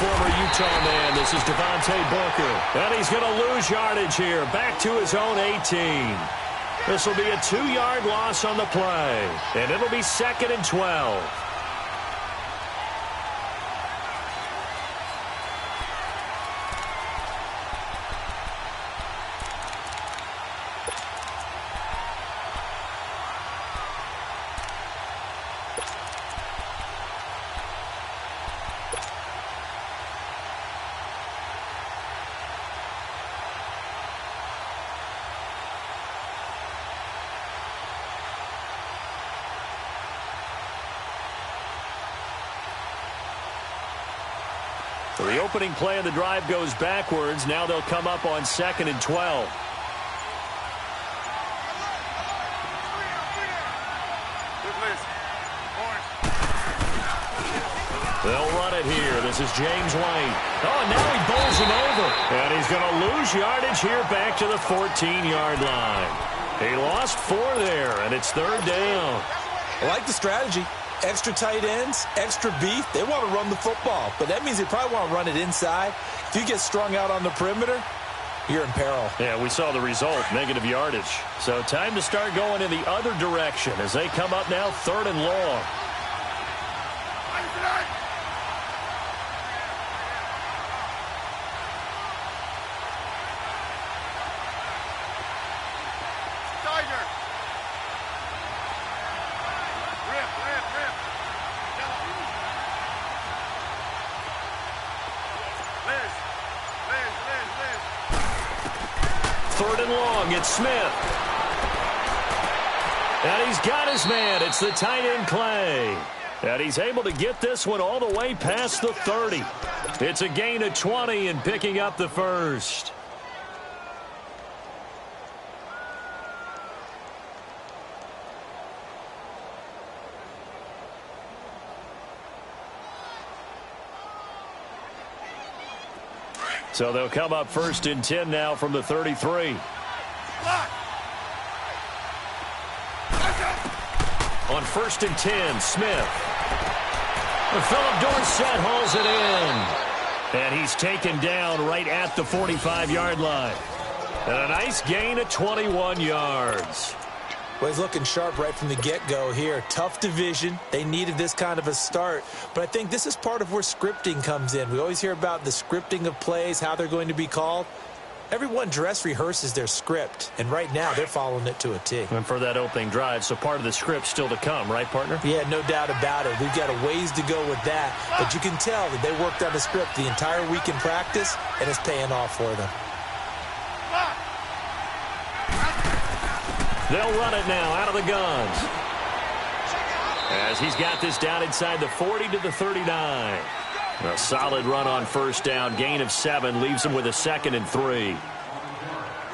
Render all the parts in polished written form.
former Utah man. This is Devontae Booker. And he's going to lose yardage here. Back to his own 18. This will be a 2-yard loss on the play. And it'll be 2nd and 12. So the opening play of the drive goes backwards. Now they'll come up on 2nd and 12. They'll run it here. This is James White. Oh, now he bowls him over. And he's going to lose yardage here back to the 14-yard line. He lost 4 there, and it's 3rd down. I like the strategy. Extra tight ends, extra beef. They want to run the football, but that means they probably want to run it inside. If you get strung out on the perimeter, you're in peril. Yeah, we saw the result, negative yardage. So time to start going in the other direction as they come up now 3rd and long. It's Smith. And he's got his man. It's the tight end Clay. And he's able to get this one all the way past the 30. It's a gain of 20 and picking up the first. So they'll come up 1st and 10 now from the 33. On 1st and 10, Smith. And Philip Dorsett hauls it in. And he's taken down right at the 45-yard line. And a nice gain of 21 yards. Well, he's looking sharp right from the get-go here. Tough division. They needed this kind of a start. But I think this is part of where scripting comes in. We always hear about the scripting of plays, how they're going to be called. Everyone dress rehearses their script, and right now they're following it to a T. And for that opening drive, so part of the script still to come, right, partner? Yeah, no doubt about it. We've got a ways to go with that, but you can tell that they worked on the script the entire week in practice, and it's paying off for them. They'll run it now out of the guns. As he's got this down inside the 40 to the 39. A solid run on 1st down. Gain of 7 leaves him with a 2nd and 3.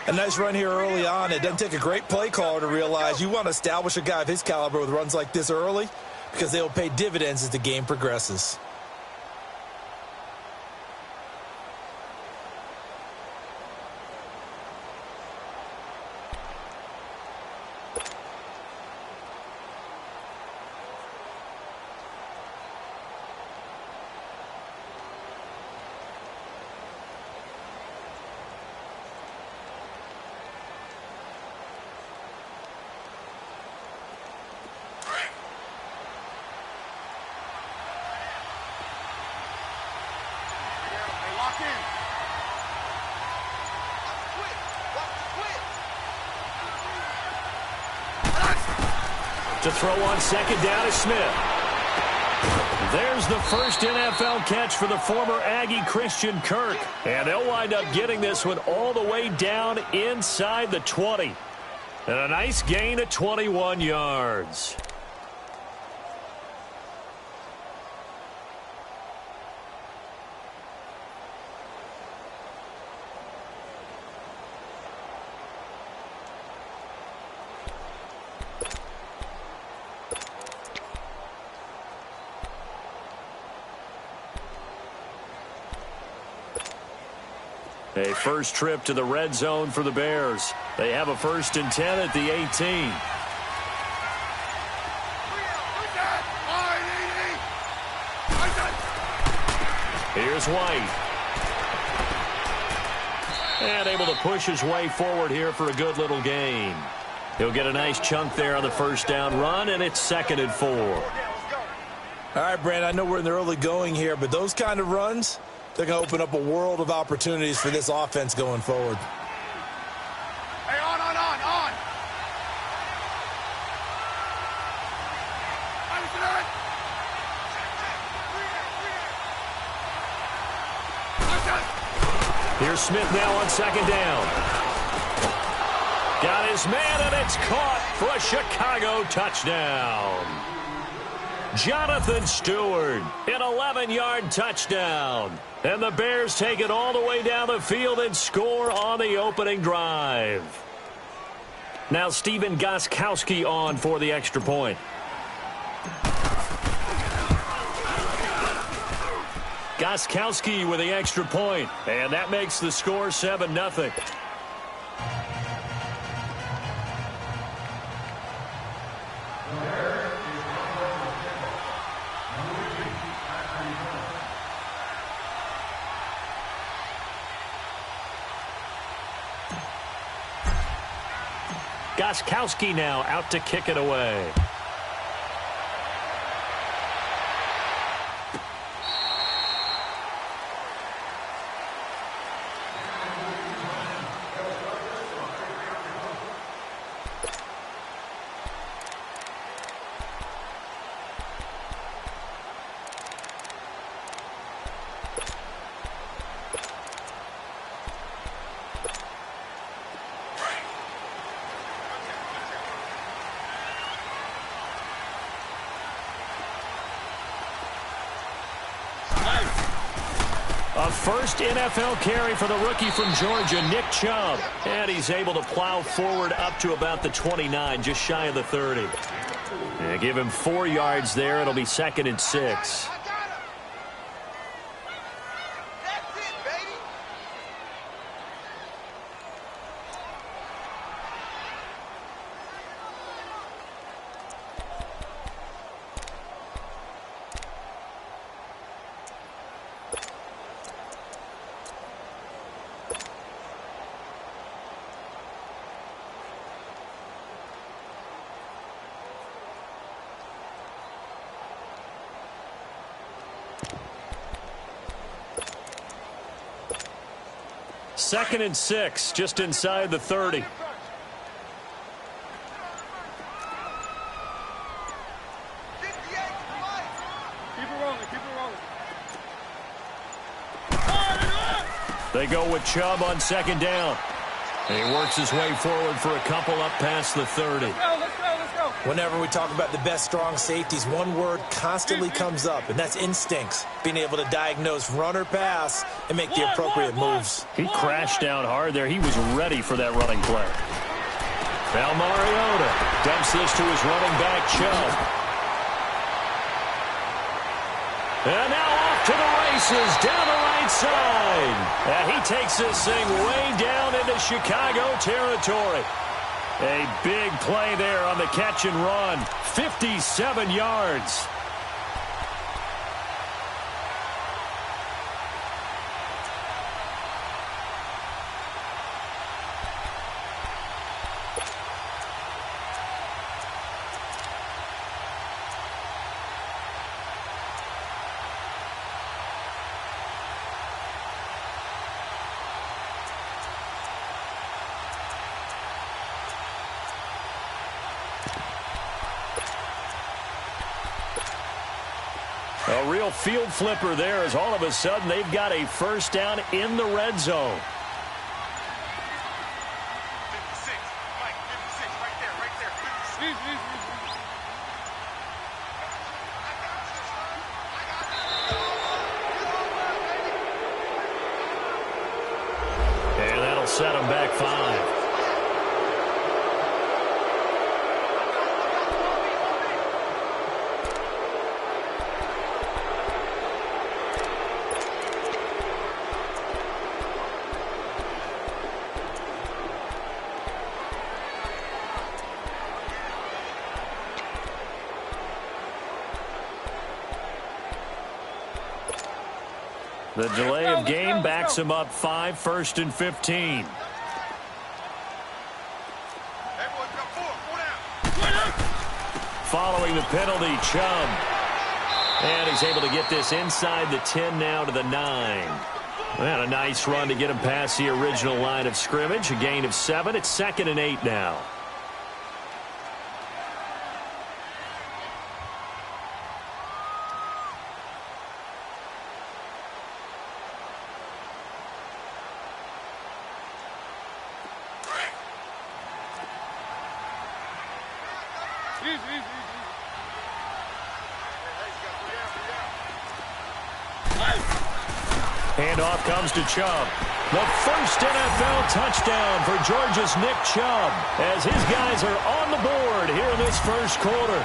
A nice run here early on. It doesn't take a great play caller to realize you want to establish a guy of his caliber with runs like this early because they will pay dividends as the game progresses. To throw on 2nd down is Smith. There's the first NFL catch for the former Aggie Christian Kirk. And they'll wind up getting this one all the way down inside the 20. And a nice gain of 21 yards. A first trip to the red zone for the Bears. They have a 1st and 10 at the 18. Here's White. And able to push his way forward here for a good little gain. He'll get a nice chunk there on the first down run, and it's 2nd and 4. All right, Brand, I know we're in the early going here, but those kind of runs, they're going to open up a world of opportunities for this offense going forward. Hey, on. Here's Smith now on 2nd down. Got his man, and it's caught for a Chicago touchdown. Jonathan Stewart, an 11-yard touchdown. And the Bears take it all the way down the field and score on the opening drive. Now Stephen Gostkowski on for the extra point. Gostkowski with the extra point, and that makes the score 7-0. Gostkowski now out to kick it away. A first NFL carry for the rookie from Georgia, Nick Chubb. And he's able to plow forward up to about the 29, just shy of the 30. And give him 4 yards there. It'll be 2nd and 6. Second and 6, just inside the 30. Keep it rolling. They go with Chubb on 2nd down. And he works his way forward for a couple up past the 30. Let's go. Whenever we talk about the best strong safeties, one word constantly comes up, and that's instincts. Being able to diagnose run or pass and make the appropriate moves. He crashed down hard there. He was ready for that running play. Now Mariota dumps this to his running back, Chubb. And now off to the races down the right side. And he takes this thing way down into Chicago territory. A big play there on the catch and run. 57 yards. A real field flipper there as all of a sudden they've got a first down in the red zone. 56. Mike, 56. Right there. 56. And that'll set them back 5. The delay of game backs him up 5, 1st and 15. Following the penalty, Chubb. And he's able to get this inside the 10 now to the 9. And a nice run to get him past the original line of scrimmage. A gain of 7. It's 2nd and 8 now. Handoff comes to Chubb. The first NFL touchdown for Georgia's Nick Chubb as his guys are on the board here in this first quarter.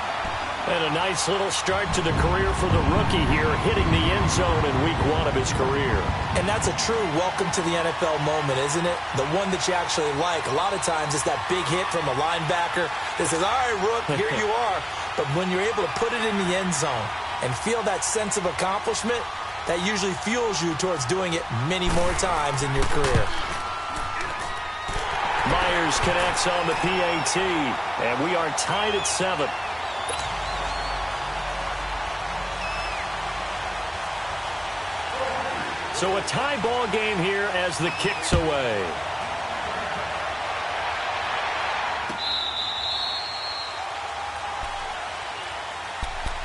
And a nice little start to the career for the rookie here, hitting the end zone in week 1 of his career. And that's a true welcome to the NFL moment, isn't it? The one that you actually like. A lot of times it's that big hit from a linebacker that says, all right, Rook, here you are. But when you're able to put it in the end zone and feel that sense of accomplishment, that usually fuels you towards doing it many more times in your career. Myers connects on the PAT, and we are tied at 7. So a tie ball game here as the kick's away.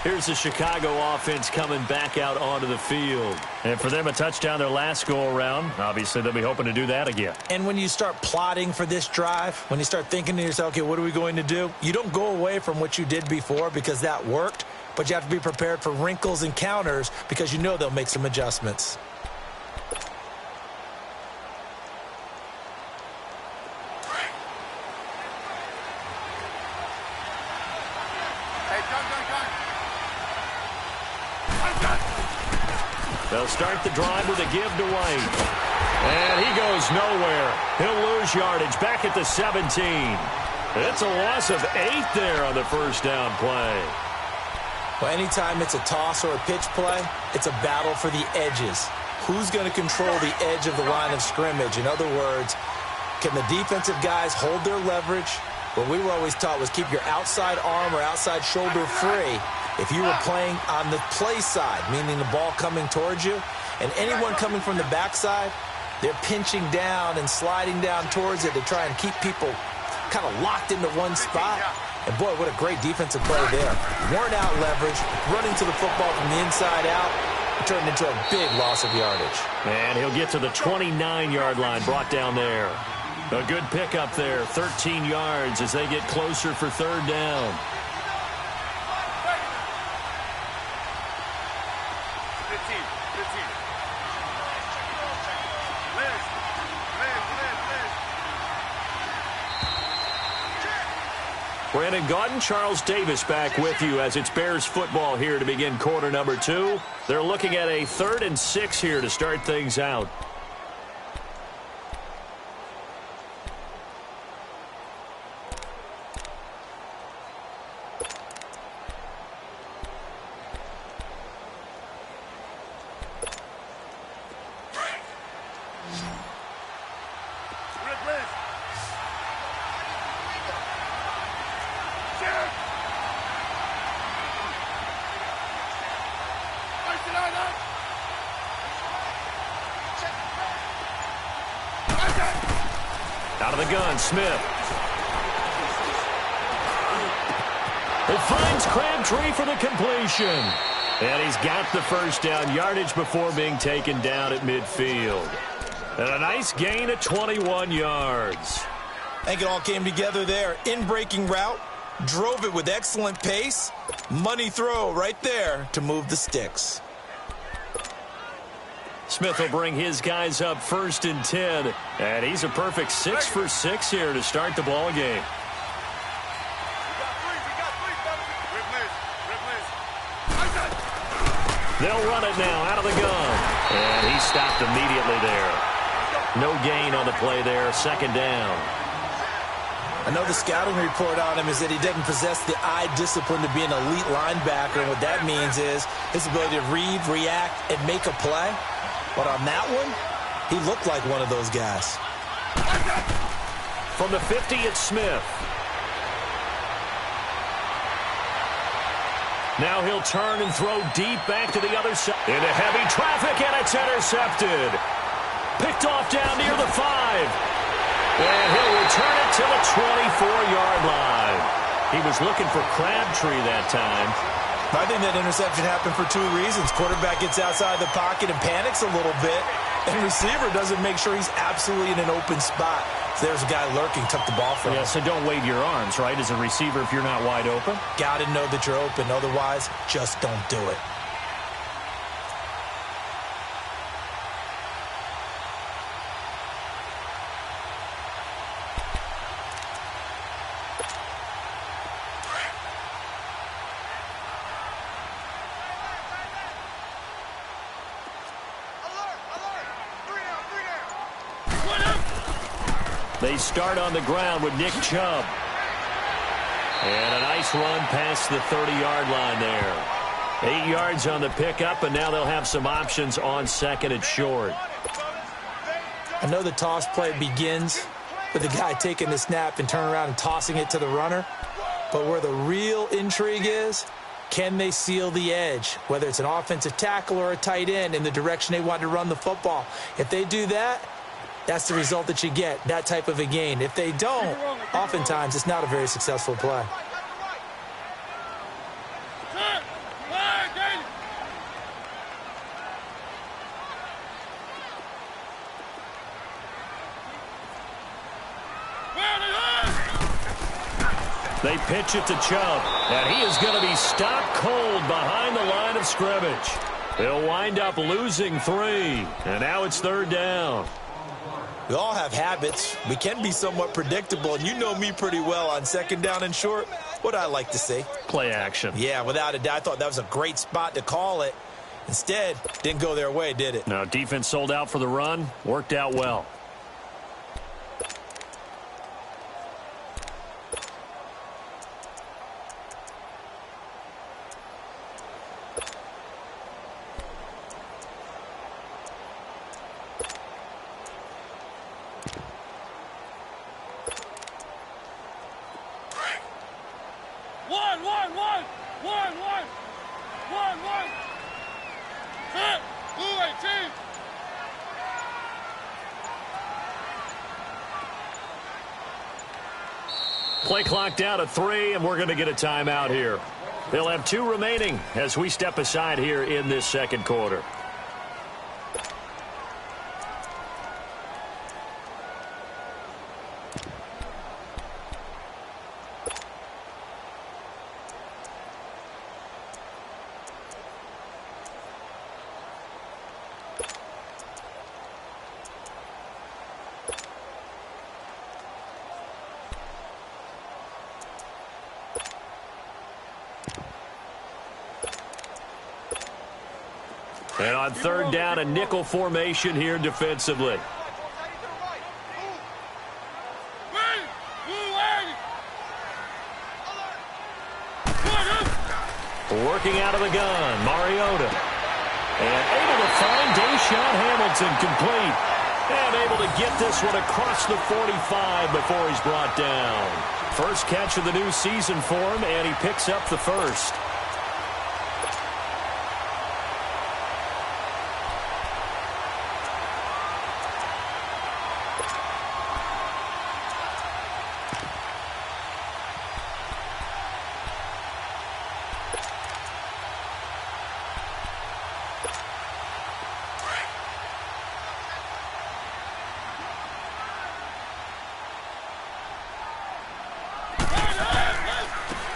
Here's the Chicago offense coming back out onto the field. And for them, a touchdown their last go-around. Obviously, they'll be hoping to do that again. And when you start plotting for this drive, when you start thinking to yourself, okay, what are we going to do? You don't go away from what you did before because that worked, but you have to be prepared for wrinkles and counters because you know they'll make some adjustments. They'll start the drive with a give to White. And he goes nowhere. He'll lose yardage back at the 17. It's a loss of 8 there on the first down play. Well, anytime it's a toss or a pitch play, it's a battle for the edges. Who's going to control the edge of the line of scrimmage? In other words, can the defensive guys hold their leverage? What we were always taught was keep your outside arm or outside shoulder free if you were playing on the play side, meaning the ball coming towards you, and anyone coming from the backside, they're pinching down and sliding down towards it to try and keep people kind of locked into one spot. And boy, what a great defensive play there. Worn out leverage, running to the football from the inside out, turned into a big loss of yardage. And he'll get to the 29-yard line, brought down there. A good pickup there, 13 yards as they get closer for third down. Brandon Gaudin, Charles Davis back with you as it's Bears football here to begin quarter number 2. They're looking at a 3rd and 6 here to start things out. Out of the gun, Smith. It finds Crabtree for the completion. And he's got the first down, yardage before being taken down at midfield. And a nice gain of 21 yards. I think it all came together there. In-breaking route, drove it with excellent pace. Money throw right there to move the sticks. Smith will bring his guys up 1st and 10. And he's a perfect 6 for 6 here to start the ball game. They'll run it now out of the gun. And he stopped immediately there. No gain on the play there. 2nd down. I know the scouting report on him is that he doesn't possess the eye discipline to be an elite linebacker. And what that means is his ability to read, react, and make a play. But on that one, he looked like one of those guys. From the 50, it's Smith. Now he'll turn and throw deep back to the other side. Into heavy traffic, and it's intercepted. Picked off down near the 5. And he'll return it to the 24-yard line. He was looking for Crabtree that time. I think that interception happened for two reasons. Quarterback gets outside the pocket and panics a little bit, and receiver doesn't make sure he's absolutely in an open spot. So there's a guy lurking, took the ball from him. Yeah, so don't wave your arms, right, as a receiver if you're not wide open? Got to know that you're open. Otherwise, just don't do it. They start on the ground with Nick Chubb. And a nice run past the 30-yard line there. 8 yards on the pickup, and now they'll have some options on second and short. I know the toss play begins with the guy taking the snap and turning around and tossing it to the runner. But where the real intrigue is, can they seal the edge, whether it's an offensive tackle or a tight end, in the direction they want to run the football? If they do that, that's the result that you get, that type of a gain. If they don't, oftentimes it's not a very successful play. They pitch it to Chubb, and he is going to be stopped cold behind the line of scrimmage. They'll wind up losing 3, and now it's 3rd down. We all have habits. We can be somewhat predictable, and you know me pretty well on 2nd down and short. What I like to see? Play action. Yeah, without a doubt. I thought that was a great spot to call it. Instead, didn't go their way, did it? No, defense sold out for the run. Worked out well. Play clock down to 3, and we're going to get a timeout here. They'll have 2 remaining as we step aside here in this 2nd quarter. And on 3rd down, a nickel formation here defensively. Working out of the gun, Mariota. And able to find Deshaun Hamilton complete. And able to get this one across the 45 before he's brought down. First catch of the new season for him, and he picks up the first.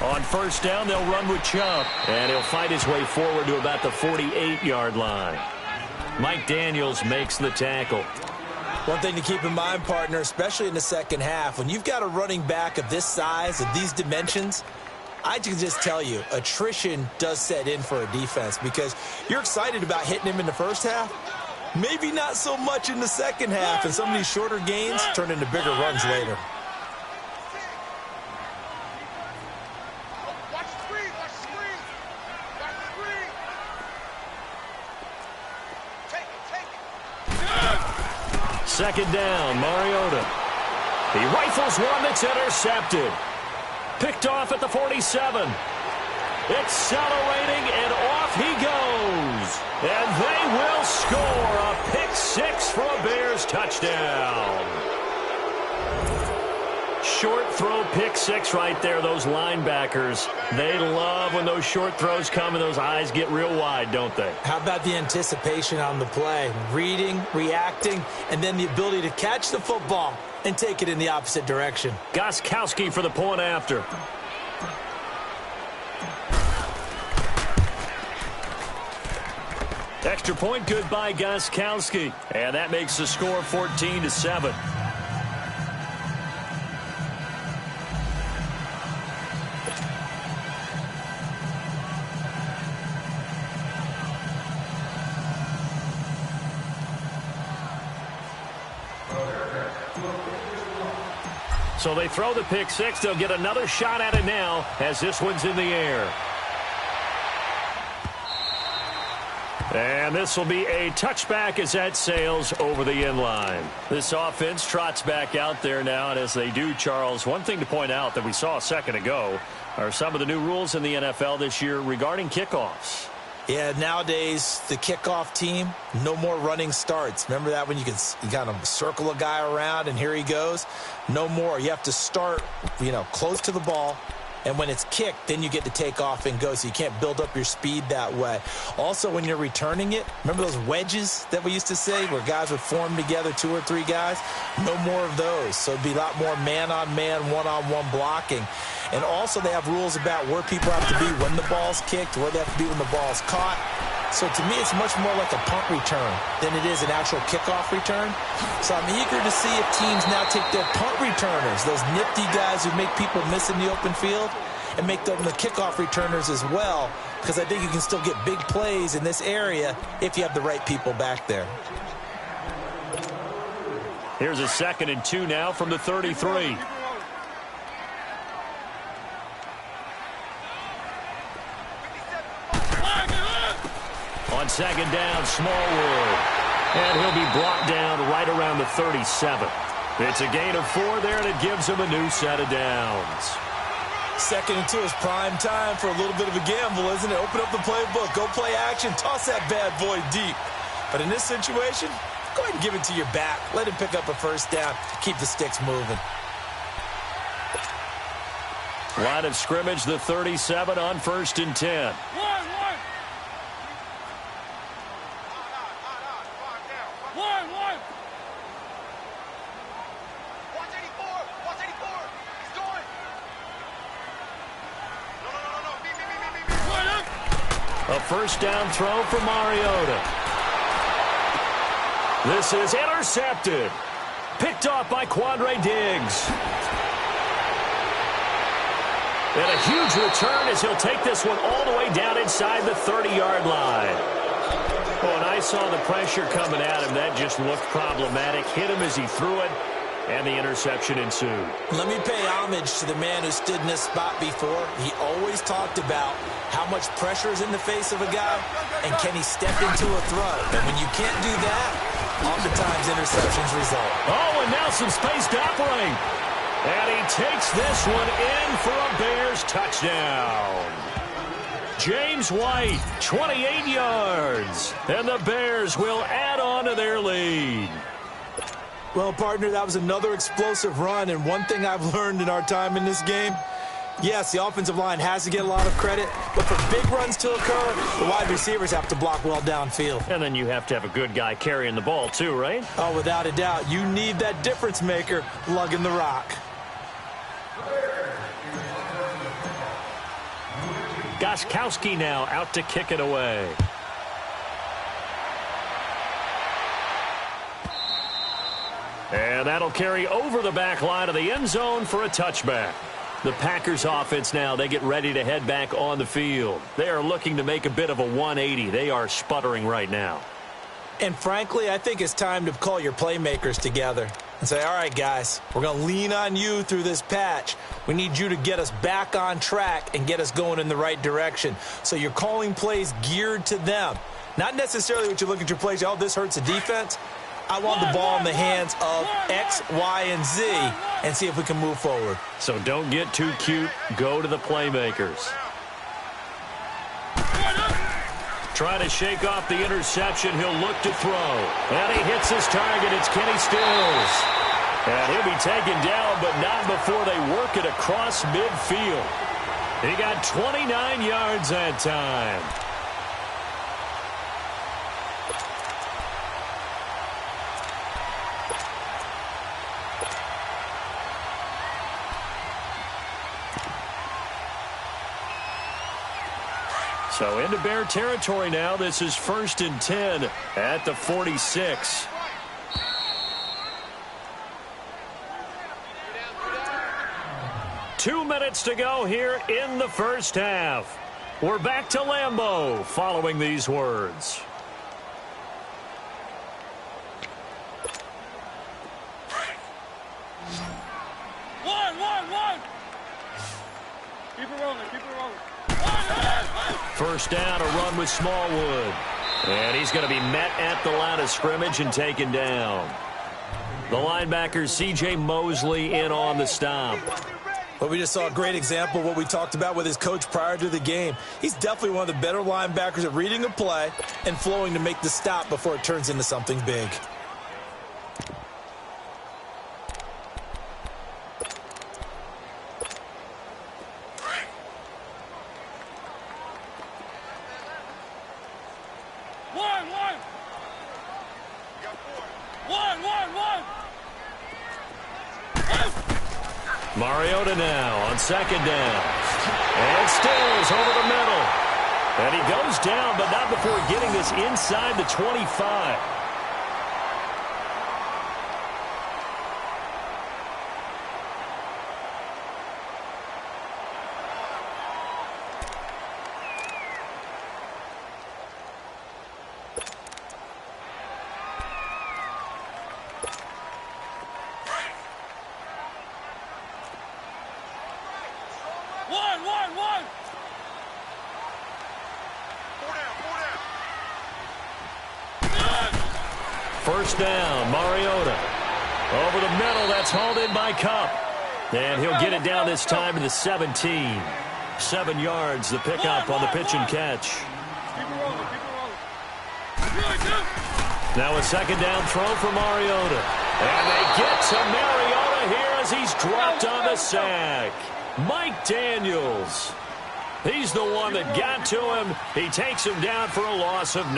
On 1st down, they'll run with Chubb, and he'll fight his way forward to about the 48-yard line. Mike Daniels makes the tackle. One thing to keep in mind, partner, especially in the 2nd half, when you've got a running back of this size, of these dimensions, I can just tell you, attrition does set in for a defense because you're excited about hitting him in the 1st half, maybe not so much in the 2nd half, and some of these shorter gains turn into bigger runs later. second down, Mariota. He rifles one that's intercepted. Picked off at the 47. Accelerating, and off he goes. And they will score a pick six for a Bears touchdown. Short throw pick six right there. Those linebackers, they love when those short throws come and those eyes get real wide, don't they? How about the anticipation on the play? Reading, reacting, and then the ability to catch the football and take it in the opposite direction. Gostkowski for the point after. Extra point good by Gostkowski. And that makes the score 14-7. So they throw the pick six. They'll get another shot at it now as this one's in the air. And this will be a touchback as that sails over the end line. This offense trots back out there now, and as they do, Charles, one thing to point out that we saw a second ago are some of the new rules in the NFL this year regarding kickoffs. Yeah, nowadays, the kickoff team, no more running starts. Remember that when you kind of circle a guy around and here he goes? No more. You have to start, close to the ball. And when it's kicked, then you get to take off and go, so you can't build up your speed that way. Also, when you're returning it, remember those wedges that we used to say where guys would form together, 2 or 3 guys? No more of those. So it'd be a lot more man-on-man, one-on-one blocking. And also they have rules about where people have to be when the ball's kicked, where they have to be when the ball's caught. So to me, it's much more like a punt return than it is an actual kickoff return. So I'm eager to see if teams now take their punt returners, those nifty guys who make people miss in the open field, and make them the kickoff returners as well, because I think you can still get big plays in this area if you have the right people back there. Here's a 2nd and 2 now from the 33. On 2nd down, Smallwood. And he'll be brought down right around the 37. It's a gain of 4 there, and it gives him a new set of downs. 2nd and 2 is prime time for a little bit of a gamble, isn't it? Open up the playbook, go play action, toss that bad boy deep. But in this situation, go ahead and give it to your back. Let him pick up a first down, keep the sticks moving. Line of scrimmage, the 37 on 1st and 10. A first down throw for Mariota. This is intercepted. Picked off by Quandre Diggs. And a huge return as he'll take this one all the way down inside the 30-yard line. Oh, and I saw the pressure coming at him. That just looked problematic. Hit him as he threw it, and the interception ensued. Let me pay homage to the man who stood in this spot before. He always talked about how much pressure is in the face of a guy, and can he step into a throw? And when you can't do that, oftentimes interceptions result. Oh, and now some space to operate. And he takes this one in for a Bears touchdown. James White, 28 yards. And the Bears will add on to their lead. Well, partner, that was another explosive run, and one thing I've learned in our time in this game, yes, the offensive line has to get a lot of credit, but for big runs to occur, the wide receivers have to block well downfield. And then you have to have a good guy carrying the ball too, right? Oh, without a doubt. You need that difference maker lugging the rock. Gostkowski now out to kick it away. And that'll carry over the back line of the end zone for a touchback. The Packers offense now, they get ready to head back on the field. They are looking to make a bit of a 180. They are sputtering right now. And frankly, I think it's time to call your playmakers together and say, all right, guys, we're going to lean on you through this patch. We need you to get us back on track and get us going in the right direction. So you're calling plays geared to them. Not necessarily what you look at your plays, oh, this hurts the defense. I want the ball in the hands of X, Y, and Z and see if we can move forward. So don't get too cute. Go to the playmakers. Trying to shake off the interception. He'll look to throw. And he hits his target. It's Kenny Stills. And he'll be taken down, but not before they work it across midfield. He got 29 yards that time. So into Bear territory now. This is 1st and 10 at the 46. Two minutes to go here in the first half. We're back to Lambeau following these words. One. Keep it rolling. First down, a run with Smallwood. And he's going to be met at the line of scrimmage and taken down. The linebacker, C.J. Mosley, in on the stop. But we just saw a great example of what we talked about with his coach prior to the game. He's definitely one of the better linebackers at reading a play and flowing to make the stop before it turns into something big. Mariota now on second down. And Stills over the middle. And he goes down, but not before getting this inside the 25. One. First down, Mariota. Over the middle, that's hauled in by Cup. And he'll get it down this time to the 17. 7 yards, the pickup on the pitch and catch. Now a second down throw for Mariota. And they get to Mariota here as he's dropped on the sack. Mike Daniels. He's the one that got to him. He takes him down for a loss of 9.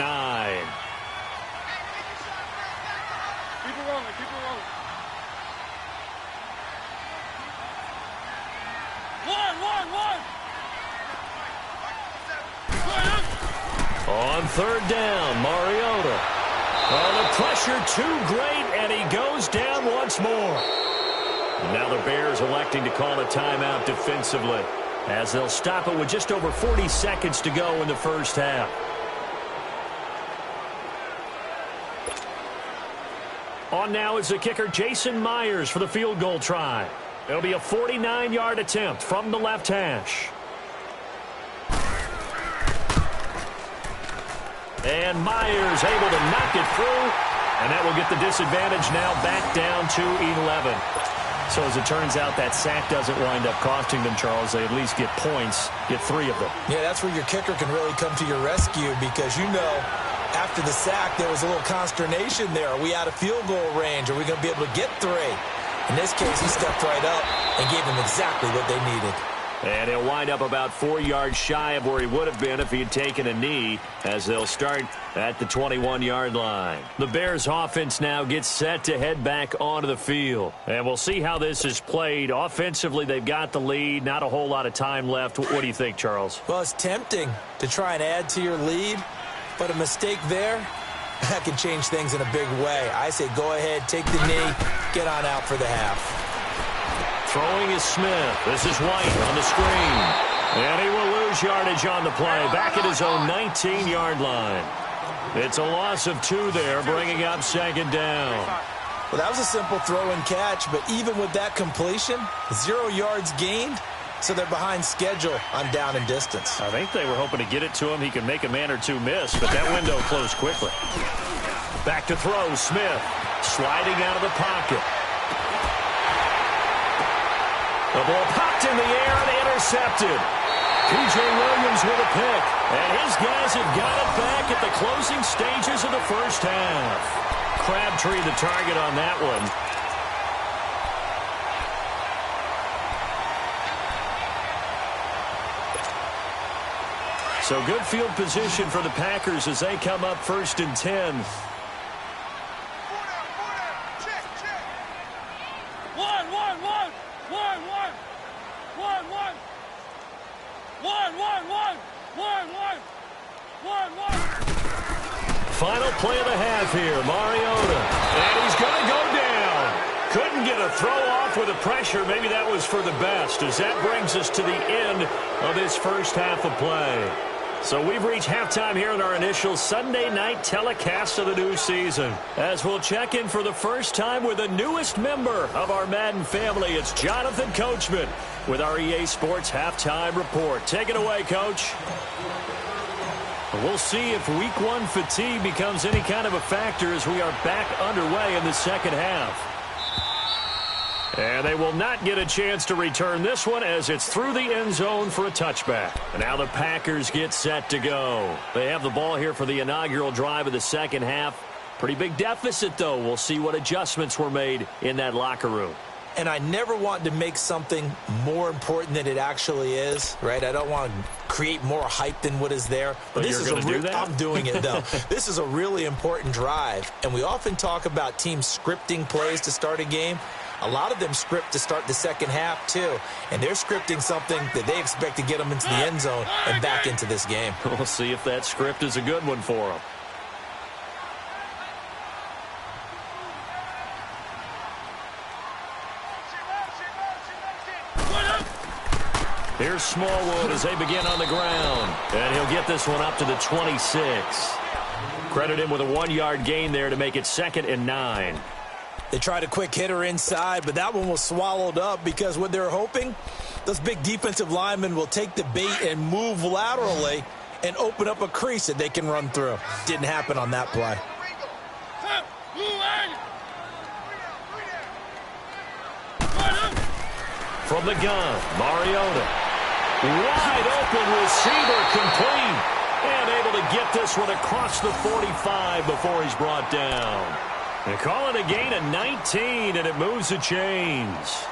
Keep it rolling. One. On third down, Mariota. Oh, the pressure too great, and he goes down once more. Now the Bears electing to call a timeout defensively, as they'll stop it with just over 40 seconds to go in the first half. On now is the kicker Jason Myers for the field goal try. It'll be a 49-yard attempt from the left hash. And Myers able to knock it through, and that will get the disadvantage now back down to 11. So as it turns out, that sack doesn't wind up costing them, Charles. They at least get points, get 3 of them. Yeah, that's where your kicker can really come to your rescue because, you know, after the sack, there was a little consternation there. Are we out of field goal range? Are we going to be able to get 3? In this case, he stepped right up and gave them exactly what they needed. And he'll wind up about 4 yards shy of where he would have been if he had taken a knee, as they'll start at the 21-yard line. The Bears offense now gets set to head back onto the field. And we'll see how this is played. Offensively, they've got the lead. Not a whole lot of time left. What do you think, Charles? Well, it's tempting to try and add to your lead, but a mistake there, that can change things in a big way. I say go ahead, take the knee, get on out for the half. Throwing is Smith. This is White on the screen. And he will lose yardage on the play. Back at his own 19-yard line. It's a loss of 2 there, bringing up second down. Well, that was a simple throw and catch, but even with that completion, 0 yards gained, so they're behind schedule on down and distance. I think they were hoping to get it to him. He could make a man or two miss, but that window closed quickly. Back to throw, Smith. Sliding out of the pocket. The ball popped in the air and intercepted. P.J. Williams with a pick. And his guys have got it back at the closing stages of the first half. Crabtree the target on that one. So good field position for the Packers as they come up 1st and 10. Final play of the half here, Mariota. And he's going to go down. Couldn't get a throw off with the pressure. Maybe that was for the best, as that brings us to the end of this first half of play. So we've reached halftime here in our initial Sunday night telecast of the new season. As we'll check in for the first time with the newest member of our Madden family, it's Jonathan Coachman with our EA Sports Halftime Report. Take it away, Coach. We'll see if Week 1 fatigue becomes any kind of a factor as we are back underway in the second half. And they will not get a chance to return this one as it's through the end zone for a touchback. And now the Packers get set to go. They have the ball here for the inaugural drive of the second half. Pretty big deficit, though. We'll see what adjustments were made in that locker room. And I never want to make something more important than it actually is, right? I don't want to create more hype than what is there. But this is do that? I'm doing it, though. This is a really important drive. And we often talk about teams scripting plays to start a game. A lot of them script to start the second half, too. And they're scripting something that they expect to get them into the end zone and back into this game. We'll see if that script is a good one for them. Here's Smallwood as they begin on the ground. And he'll get this one up to the 26. Credit him with a 1-yard gain there to make it 2nd and 9. They tried a quick hitter inside, but that one was swallowed up because what they're hoping, those big defensive linemen will take the bait and move laterally and open up a crease that they can run through. Didn't happen on that play. From the gun, Mariota. Wide open receiver, complete. And able to get this one across the 45 before he's brought down. They call it a gain of 19, and it moves the chains.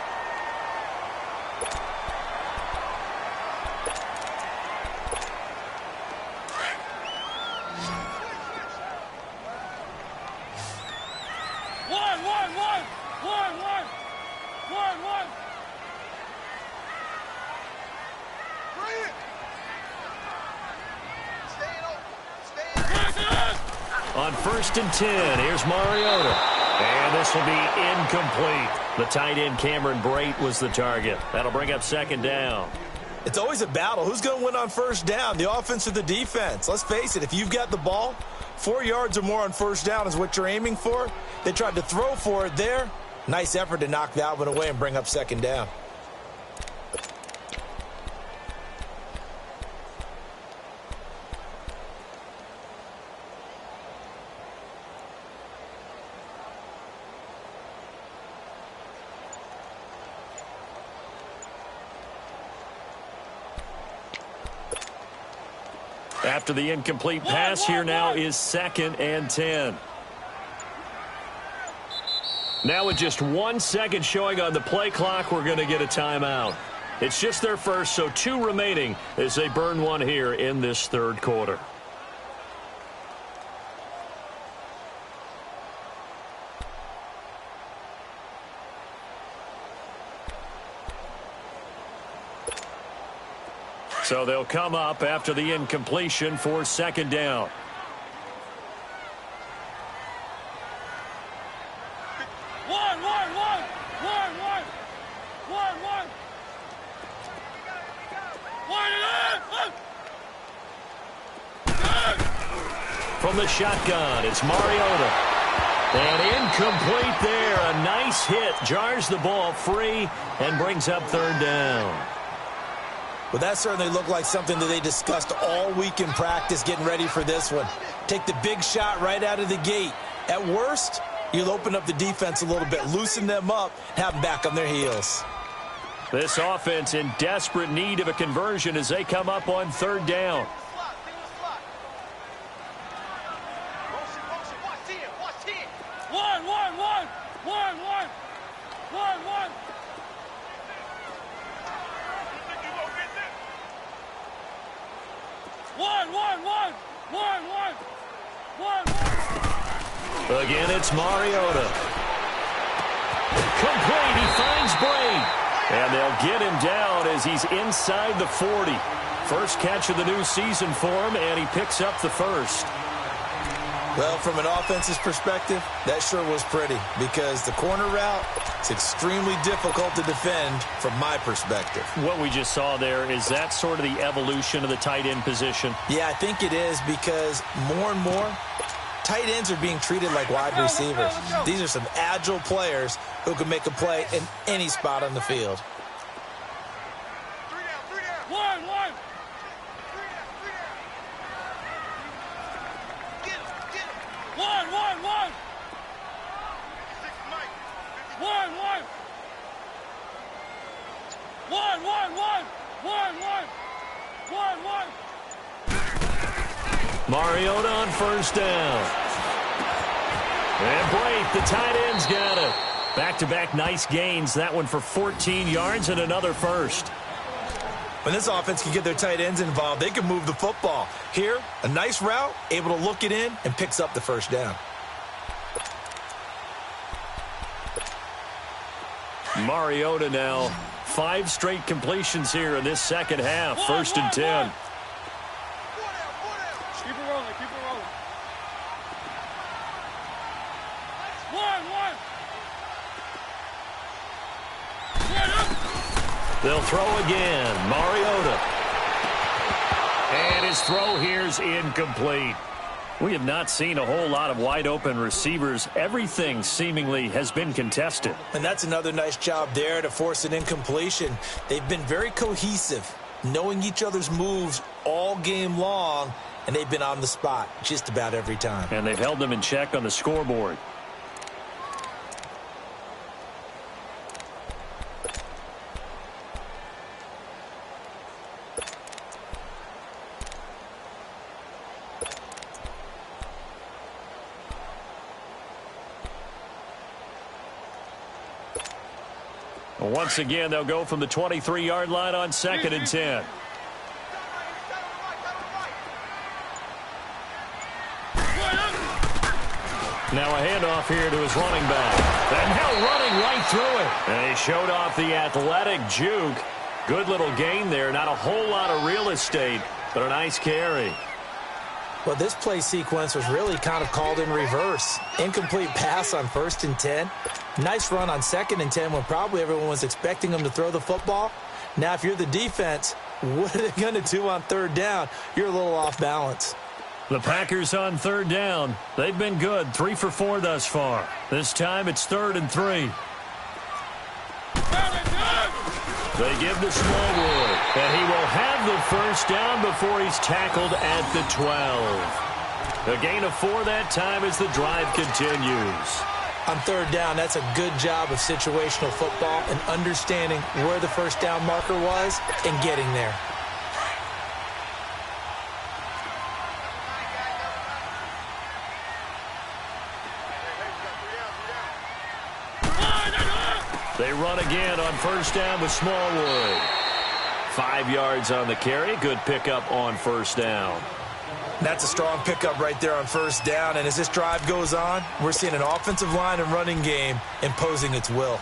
On 1st and 10, here's Mariota. And this will be incomplete. The tight end Cameron Brate was the target. That'll bring up 2nd down. It's always a battle. Who's going to win on 1st down, the offense or the defense? Let's face it, if you've got the ball, 4 yards or more on 1st down is what you're aiming for. They tried to throw for it there. Nice effort to knock that one away and bring up 2nd down. After the incomplete pass, here now is 2nd and 10. Now with just 1 second showing on the play clock, we're going to get a timeout. It's just their first, so 2 remaining as they burn one here in this 3rd quarter. So they'll come up after the incompletion for 2nd down. From the shotgun, it's Mariota. And incomplete there. A nice hit. Jars the ball free and brings up 3rd down. Well, that certainly looked like something that they discussed all week in practice getting ready for this one. Take the big shot right out of the gate. At worst, you'll open up the defense a little bit, loosen them up, have them back on their heels. This offense in desperate need of a conversion as they come up on third down. Again, it's Mariota. Complete. He finds Bray. And they'll get him down as he's inside the 40. First catch of the new season for him, and he picks up the first. Well, from an offense's perspective, that sure was pretty because the corner route is extremely difficult to defend from my perspective. What we just saw there, is that sort of the evolution of the tight end position? Yeah, I think it is because more and more, tight ends are being treated like wide receivers. These are some agile players who can make a play in any spot on the field. Mariota on first down. And Blake, the tight end's got it. Back-to-back nice gains. That one for 14 yards and another first. When this offense can get their tight ends involved, they can move the football. Here, a nice route, able to look it in, and picks up the first down. Mariota now. 5 straight completions here in this second half. First and 10. Keep it rolling, keep it rolling. They'll throw again. Mariota. And his throw here's incomplete. We have not seen a whole lot of wide-open receivers. Everything seemingly has been contested. And that's another nice job there to force an incompletion. They've been very cohesive, knowing each other's moves all game long, and they've been on the spot just about every time. And they've held them in check on the scoreboard. Once again, they'll go from the 23-yard line on second and 10. Now a handoff here to his running back. And now running right through it. And he showed off the athletic juke. Good little gain there. Not a whole lot of real estate, but a nice carry. Well, this play sequence was really kind of called in reverse. Incomplete pass on first and 10. Nice run on second and 10 when probably everyone was expecting him to throw the football. Now, if you're the defense, what are they going to do on third down? You're a little off balance. The Packers on third down. They've been good, 3 for 4 thus far. This time it's 3rd and 3. They give to Smallwood, and he will have the first down before he's tackled at the 12. A gain of 4 that time as the drive continues. On third down, that's a good job of situational football and understanding where the first down marker was and getting there. They run again on first down with Smallwood. 5 yards on the carry. Good pickup on first down. That's a strong pickup right there on first down. And as this drive goes on, we're seeing an offensive line and running game imposing its will.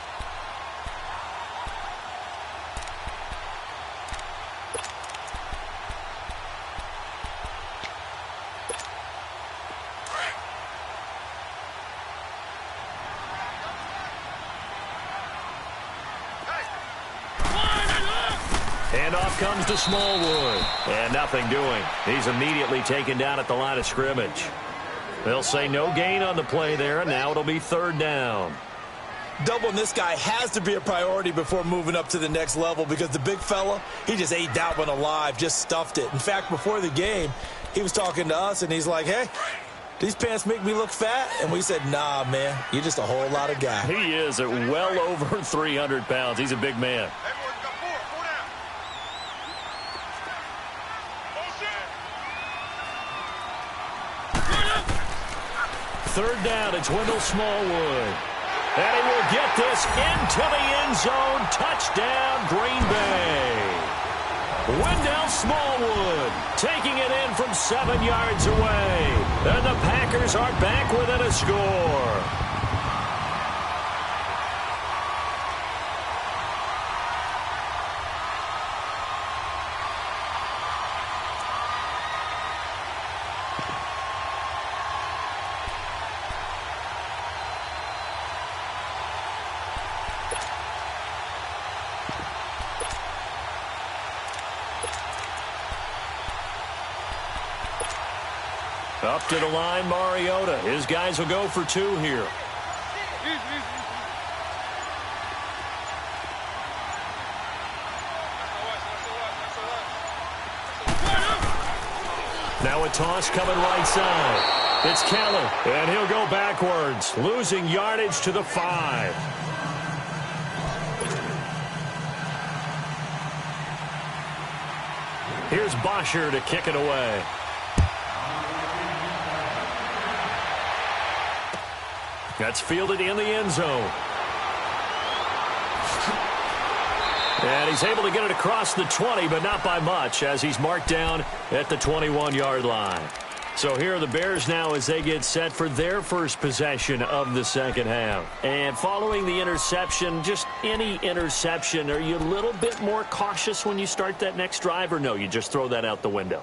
Handoff comes to Smallwood. And nothing doing. He's immediately taken down at the line of scrimmage. They'll say no gain on the play there, and now it'll be third down. Doubling this guy has to be a priority before moving up to the next level because the big fella, he just ate that one alive, just stuffed it. In fact, before the game, he was talking to us, and he's like, hey, these pants make me look fat? And we said, nah, man, you're just a whole lot of guy. He is at well over 300 pounds. He's a big man. Everyone's got four. Four down. Third down, it's Wendell Smallwood. And he will get this into the end zone. Touchdown, Green Bay. Wendell Smallwood taking it in from 7 yards away. And the Packers are back within a score. Up to the line, Mariota. His guys will go for 2 here. Now a toss coming right side. It's Keller, and he'll go backwards, losing yardage to the 5. Here's Bosher to kick it away. That's fielded in the end zone. And he's able to get it across the 20, but not by much, as he's marked down at the 21-yard line. So here are the Bears now as they get set for their first possession of the second half. And following the interception, just any interception, are you a little bit more cautious when you start that next drive, or no, you just throw that out the window?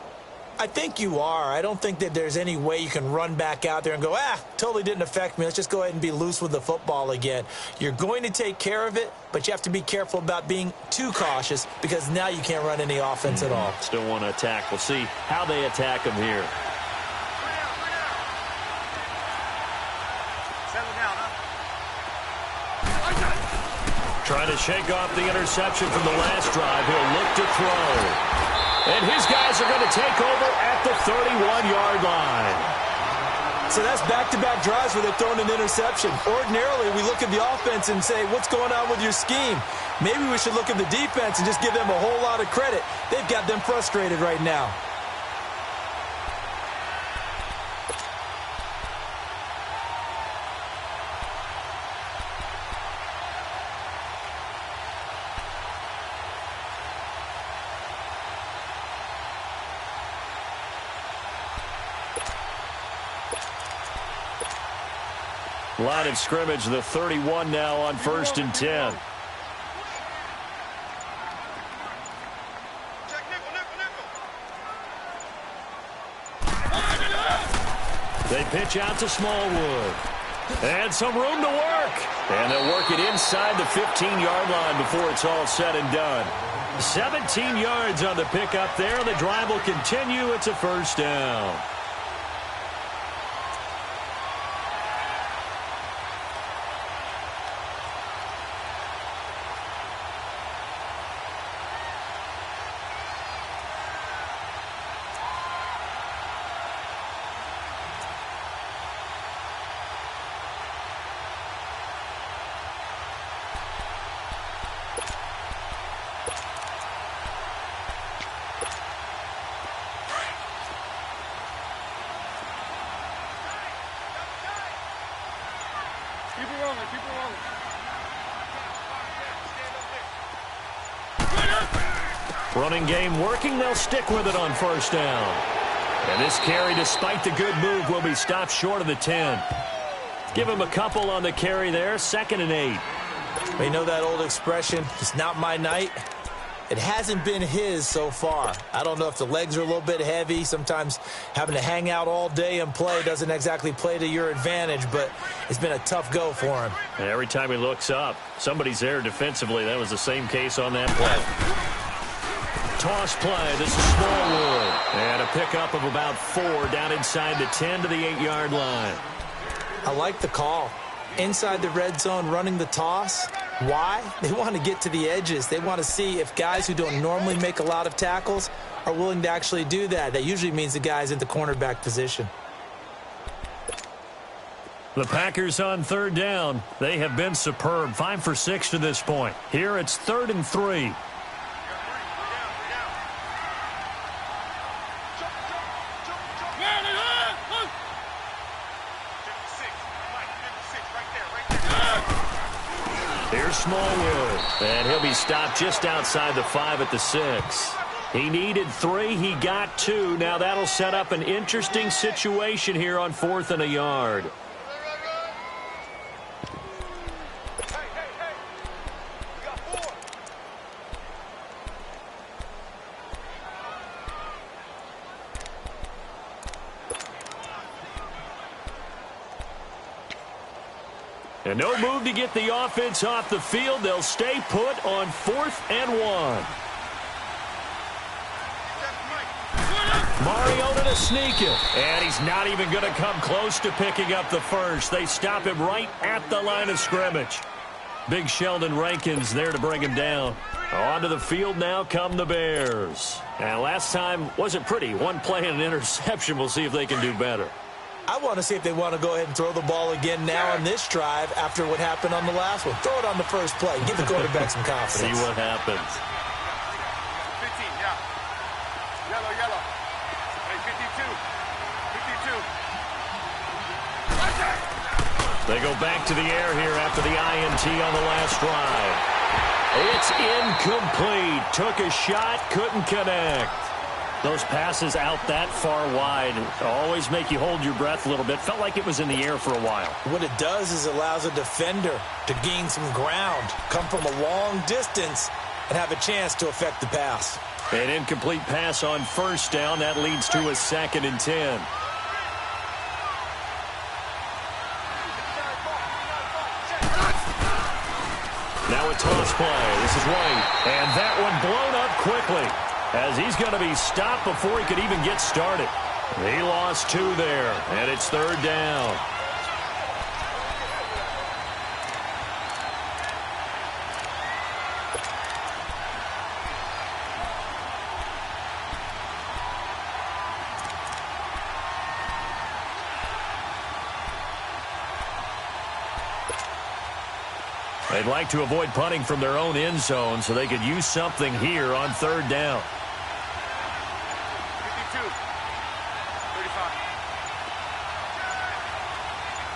I think you are. I don't think that there's any way you can run back out there and go, totally didn't affect me. Let's just go ahead and be loose with the football again. You're going to take care of it, but you have to be careful about being too cautious because now you can't run any offense at all. Still want to attack. We'll see how they attack him here. Trying to shake off the interception from the last drive. He'll look to throw. And his guys are going to take over at the 31-yard line. So that's back-to-back drives where they're throwing an interception. Ordinarily, we look at the offense and say, what's going on with your scheme? Maybe we should look at the defense and just give them a whole lot of credit. They've got them frustrated right now. Line of scrimmage, the 31 now on 1st and 10. They pitch out to Smallwood. And some room to work. And they'll work it inside the 15-yard line before it's all said and done. 17 yards on the pickup there. The drive will continue. It's a first down. Running game working. They'll stick with it on first down. And this carry, despite the good move, will be stopped short of the 10. Give him a couple on the carry there. 2nd and 8. Well, you know that old expression, it's not my night. It hasn't been his so far. I don't know if the legs are a little bit heavy. Sometimes having to hang out all day and play doesn't exactly play to your advantage, but it's been a tough go for him. And every time he looks up, somebody's there defensively. That was the same case on that play. Toss play. This is Smallwood. And a pickup of about 4 down inside the 10 to the 8-yard line. I like the call. Inside the red zone, running the toss. Why? They want to get to the edges. They want to see if guys who don't normally make a lot of tackles are willing to actually do that. That usually means the guy's in the cornerback position. The Packers on third down. They have been superb. 5 for 6 to this point. Here it's 3rd and 3. Here's Smallwood, and he'll be stopped just outside the 5 at the 6. He needed 3. He got 2. Now that'll set up an interesting situation here on 4th and a yard. And no move to get the offense off the field. They'll stay put on 4th and 1. Mariota to sneak it. And he's not even going to come close to picking up the first. They stop him right at the line of scrimmage. Big Sheldon Rankins there to bring him down. Onto the field now come the Bears. And last time wasn't pretty. One play and an interception. We'll see if they can do better. I want to see if they want to go ahead and throw the ball again now on this drive after what happened on the last one. Throw it on the first play. Give the quarterback some confidence. See what happens. 15, yeah. Yellow, yellow. Hey, 52. 52. They go back to the air here after the INT on the last drive. It's incomplete. Took a shot, couldn't connect. Those passes out that far wide always make you hold your breath a little bit. Felt like it was in the air for a while. What it does is allows a defender to gain some ground, come from a long distance, and have a chance to affect the pass. An incomplete pass on first down. That leads to a 2nd and 10. Now a toss play. This is White. And that one blown up quickly, as he's going to be stopped before he could even get started. He lost 2 there, and it's 3rd down. They'd like to avoid punting from their own end zone so they could use something here on 3rd down. 52.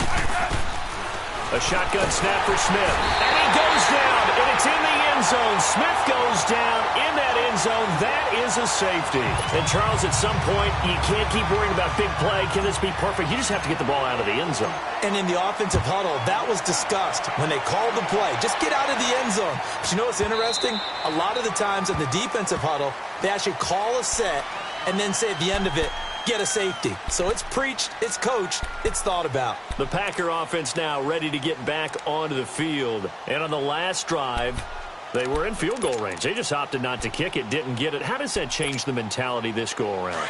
35. A shotgun snap for Smith. And he goes down, and it's in the end zone. Smith goes down in that end zone. That is a safety. And, Charles, at some point, you can't keep worrying about big play. Can this be perfect? You just have to get the ball out of the end zone. And in the offensive huddle, that was discussed when they called the play. Just get out of the end zone. But you know what's interesting? A lot of the times in the defensive huddle, they actually call a set and then say at the end of it, get a safety. So it's preached, it's coached, it's thought about. The Packer offense now ready to get back onto the field. And on the last drive, they were in field goal range. They just opted not to kick it, didn't get it. How does that change the mentality this go-around?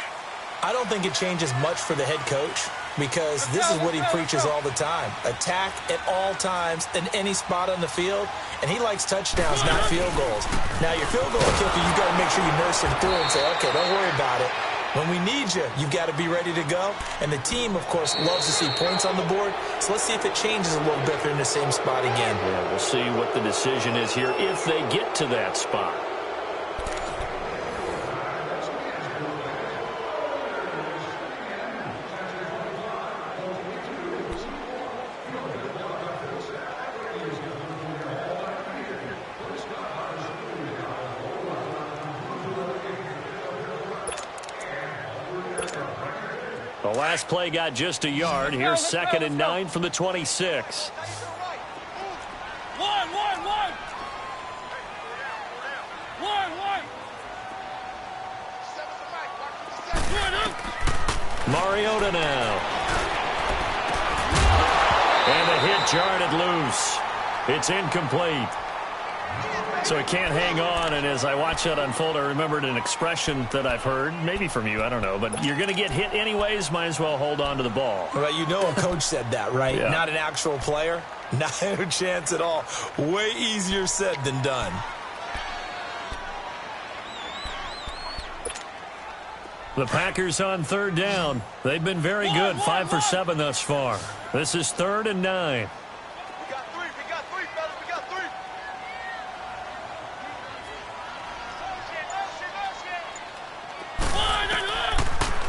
I don't think it changes much for the head coach, because this is what he preaches all the time. Attack at all times in any spot on the field, and he likes touchdowns, not field goals. Now, your field goal kicker, you've got to make sure you nurse him through and say, okay, don't worry about it. When we need you, you've got to be ready to go. And the team, of course, loves to see points on the board. So let's see if it changes a little bit if they're in the same spot again. Yeah, we'll see what the decision is here if they get to that spot. The last play got just a yard. Here's 2nd and 9 from the 26. Mariota now. And the hit jarred loose. It's incomplete. So he can't hang on, and as I watch that unfold, I remembered an expression that I've heard, maybe from you, I don't know, but you're going to get hit anyways, might as well hold on to the ball. Right, you know a coach said that, right? Yeah. Not an actual player. Not a chance at all. Way easier said than done. The Packers on third down. They've been very good, 5 for 7 thus far. This is 3rd and 9. We got three, fellas, we got three.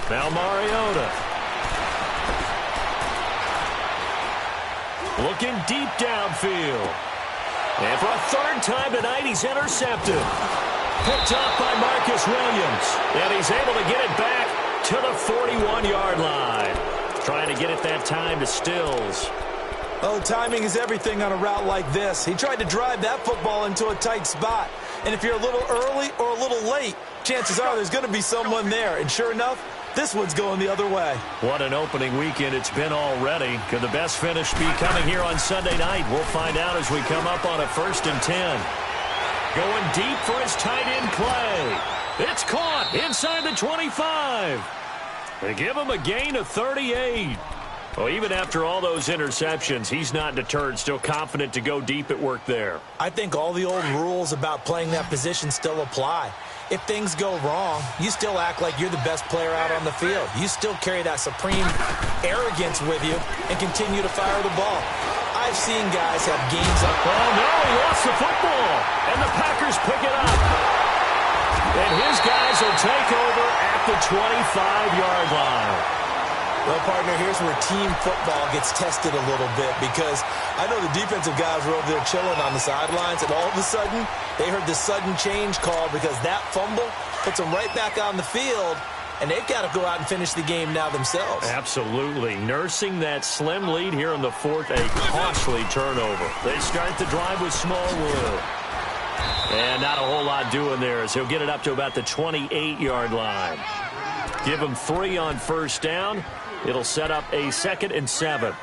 Now Mariota. Looking deep downfield. And for a 3rd time tonight, he's intercepted. Picked off by Marcus Williams. And he's able to get it back to the 41-yard line. Trying to get it that time to Stills. Oh, timing is everything on a route like this. He tried to drive that football into a tight spot. And if you're a little early or a little late, chances are there's going to be someone there. And sure enough, this one's going the other way. What an opening weekend it's been already. Could the best finish be coming here on Sunday night? We'll find out as we come up on a 1st and 10. Going deep for his tight end play. It's caught inside the 25. They give him a gain of 38. Well, even after all those interceptions, he's not deterred, still confident to go deep at work there. I think all the old rules about playing that position still apply. If things go wrong, you still act like you're the best player out on the field. You still carry that supreme arrogance with you and continue to fire the ball. I've seen guys have games up. Oh, no, he lost the football. And the Packers pick it up. And his guys will take over at the 25-yard line. Well, partner, here's where team football gets tested a little bit because I know the defensive guys were over there chilling on the sidelines, and all of a sudden, they heard the sudden change call because that fumble puts them right back on the field, and they've got to go out and finish the game now themselves. Absolutely. Nursing that slim lead here in the 4th, a costly turnover. They start the drive with Smallwood. And not a whole lot doing there as he'll get it up to about the 28-yard line. Give him 3 on 1st down. It'll set up a 2nd and 7.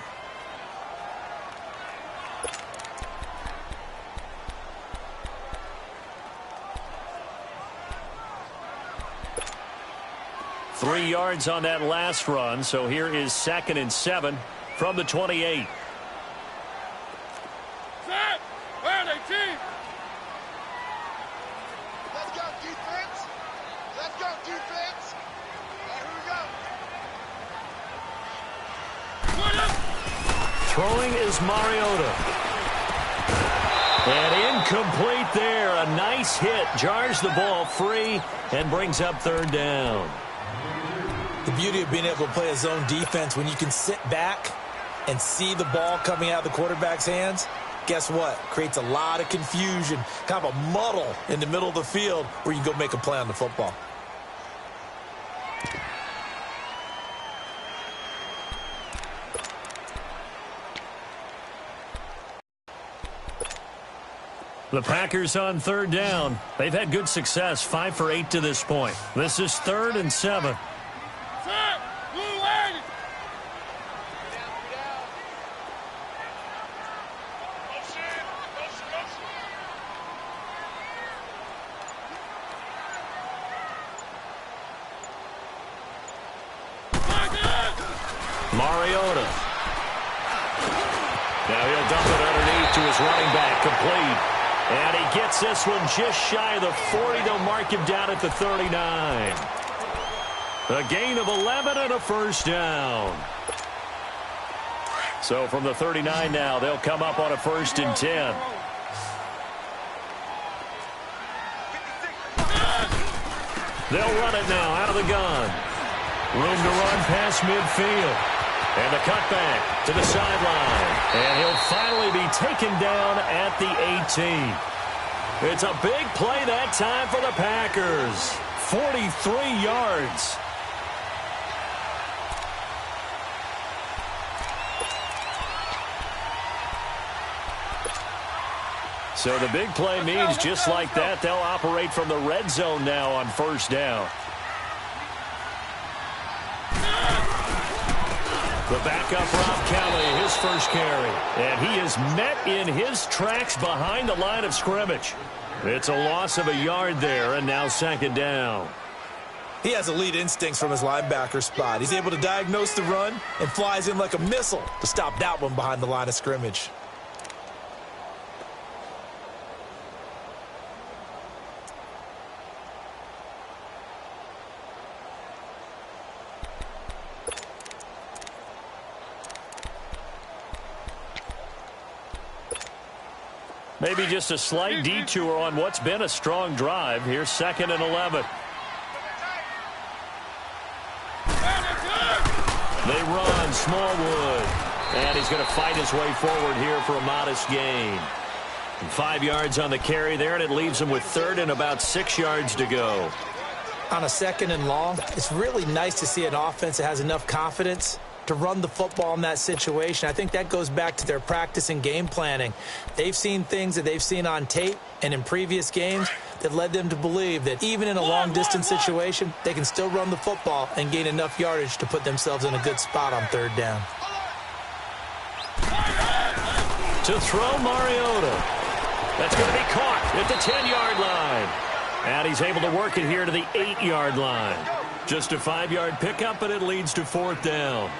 Three yards on that last run, so here is 2nd and 7 from the 28. Set! Where are they, team? Let's go, defense! Let's go, defense! Here we go! Throwing is Mariota. And incomplete there. A nice hit. Jars the ball free and brings up 3rd down. The beauty of being able to play a zone defense when you can sit back and see the ball coming out of the quarterback's hands, guess what? Creates a lot of confusion, kind of a muddle in the middle of the field where you can go make a play on the football. The Packers on 3rd down. They've had good success, 5 for 8 to this point. This is 3rd and 7. Set! Blue wagon! Mariota. Now he'll dump it underneath to his running back, complete. And he gets this one just shy of the 40. They'll mark him down at the 39. A gain of 11 and a 1st down. So from the 39 now, they'll come up on a 1st and 10. They'll run it now out of the gun. Room to run past midfield. And the cutback to the sideline. And he'll finally be taken down at the 18. It's a big play that time for the Packers. 43 yards. So the big play means just like that, they'll operate from the red zone now on 1st down. The backup, Rob Kelly, his first carry. And he is met in his tracks behind the line of scrimmage. It's a loss of a yard there, and now 2nd down. He has elite instincts from his linebacker spot. He's able to diagnose the run and flies in like a missile to stop that one behind the line of scrimmage. Maybe just a slight detour on what's been a strong drive. Here's 2nd and 11. They run, Smallwood. And he's going to fight his way forward here for a modest gain. 5 yards on the carry there, and it leaves him with 3rd and about 6 yards to go. On a 2nd and long, it's really nice to see an offense that has enough confidence to run the football in that situation. I think that goes back to their practice and game planning. They've seen things that they've seen on tape and in previous games that led them to believe that even in a long-distance situation, they can still run the football and gain enough yardage to put themselves in a good spot on 3rd down. To throw, Mariota. That's going to be caught at the 10-yard line. And he's able to work it here to the 8-yard line. Just a 5-yard pickup, but it leads to 4th down.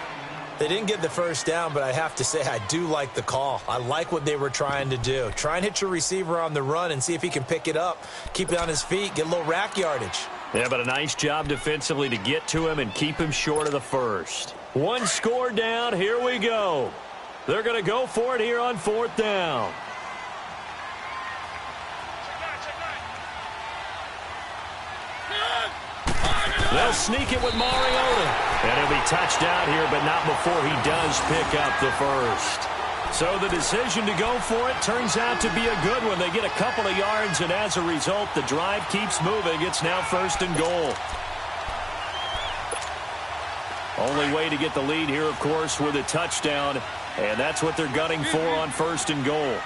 They didn't get the 1st down, but I have to say I do like the call. I like what they were trying to do. Try and hit your receiver on the run and see if he can pick it up, keep it on his feet, get a little rack yardage. Yeah, but a nice job defensively to get to him and keep him short of the 1st. 1 score down. Here we go. They're going to go for it here on 4th down. They'll sneak it with Mariota. And he'll be touched out here, but not before he does pick up the 1st. So the decision to go for it turns out to be a good one. They get a couple of yards, and as a result, the drive keeps moving. It's now 1st and goal. Only way to get the lead here, of course, with a touchdown. And that's what they're gunning for on 1st and goal.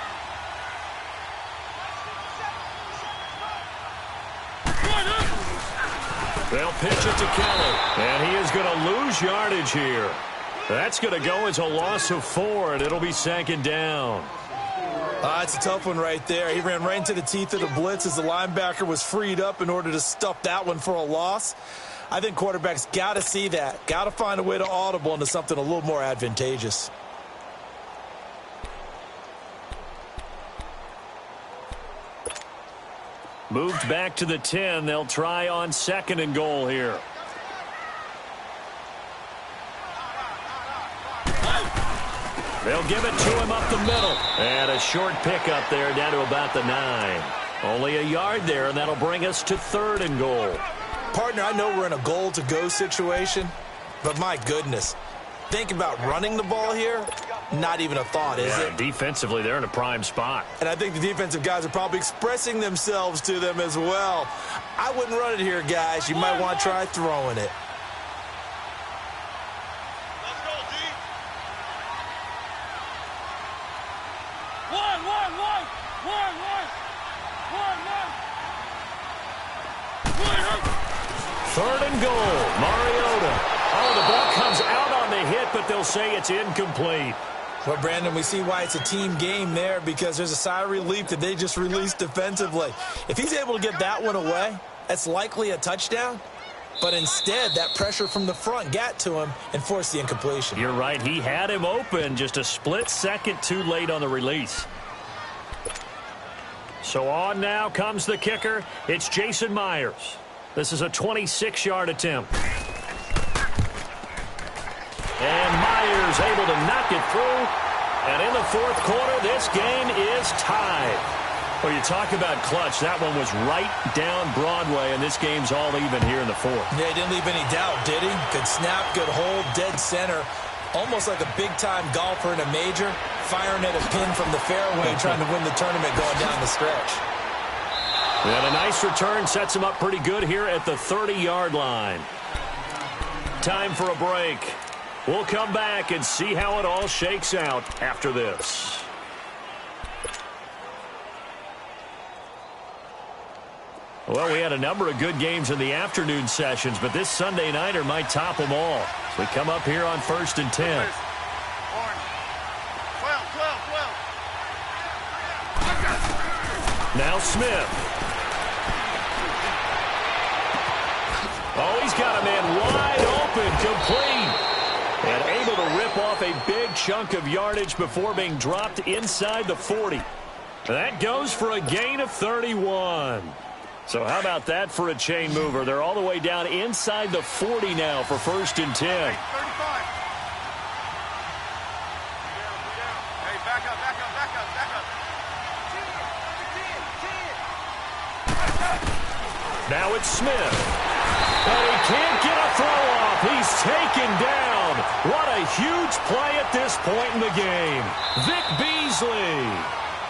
They'll pitch it to Kelly, and he is going to lose yardage here. That's going to go as a loss of 4, and it'll be 2nd down. It's a tough one right there. He ran right into the teeth of the blitz as the linebacker was freed up in order to stuff that one for a loss. I think quarterbacks got to see that, got to find a way to audible into something a little more advantageous. Moved back to the 10. They'll try on 2nd and goal here. They'll give it to him up the middle. And a short pickup there down to about the 9. Only a yard there, and that'll bring us to 3rd and goal. Partner, I know we're in a goal-to-go situation, but my goodness, think about running the ball here. Not even a thought, is it? Defensively, they're in a prime spot. And I think the defensive guys are probably expressing themselves to them as well. I wouldn't run it here, guys. You might want to try throwing it. Let's go, D. Third and goal. Mariota. Oh, the ball comes out on the hit, but they'll say it's incomplete. Well, Brandon, we see why it's a team game there, because there's a sigh of relief that they just released defensively. If he's able to get that one away, that's likely a touchdown. But instead, that pressure from the front got to him and forced the incompletion. You're right. He had him open, just a split second too late on the release. So on now comes the kicker. It's Jason Myers. This is a 26-yard attempt. And Myers able to knock it through. And in the fourth quarter, this game is tied. Well, you talk about clutch. That one was right down Broadway, and this game's all even here in the fourth. Yeah, he didn't leave any doubt, did he? Good snap, good hold, dead center. Almost like a big-time golfer in a major, firing at a pin from the fairway, trying to win the tournament going down the stretch. And a nice return sets him up pretty good here at the 30-yard line. Time for a break. We'll come back and see how it all shakes out after this. Well, we had a number of good games in the afternoon sessions, but this Sunday nighter might top them all. We come up here on 1st and 10. 12. Now Smith. Oh, he's got a man wide open, complete. And able to rip off a big chunk of yardage before being dropped inside the 40. That goes for a gain of 31. So how about that for a chain mover? They're all the way down inside the 40 now for 1st and 10. Hey, 35. Hey, back up. Now it's Smith. And he can't get a throw off. He's taken down. What a huge play at this point in the game. Vic Beasley.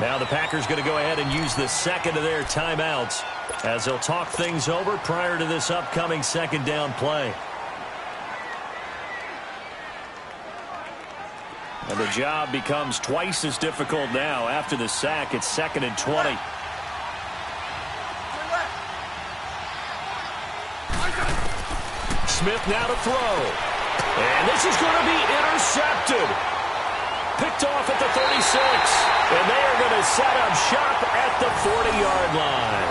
Now the Packers going to go ahead and use the second of their timeouts as they'll talk things over prior to this upcoming second down play. And the job becomes twice as difficult now. After the sack, it's 2nd and 20. Smith now to throw. And this is going to be intercepted. Picked off at the 36. And they are going to set up shop at the 40-yard line.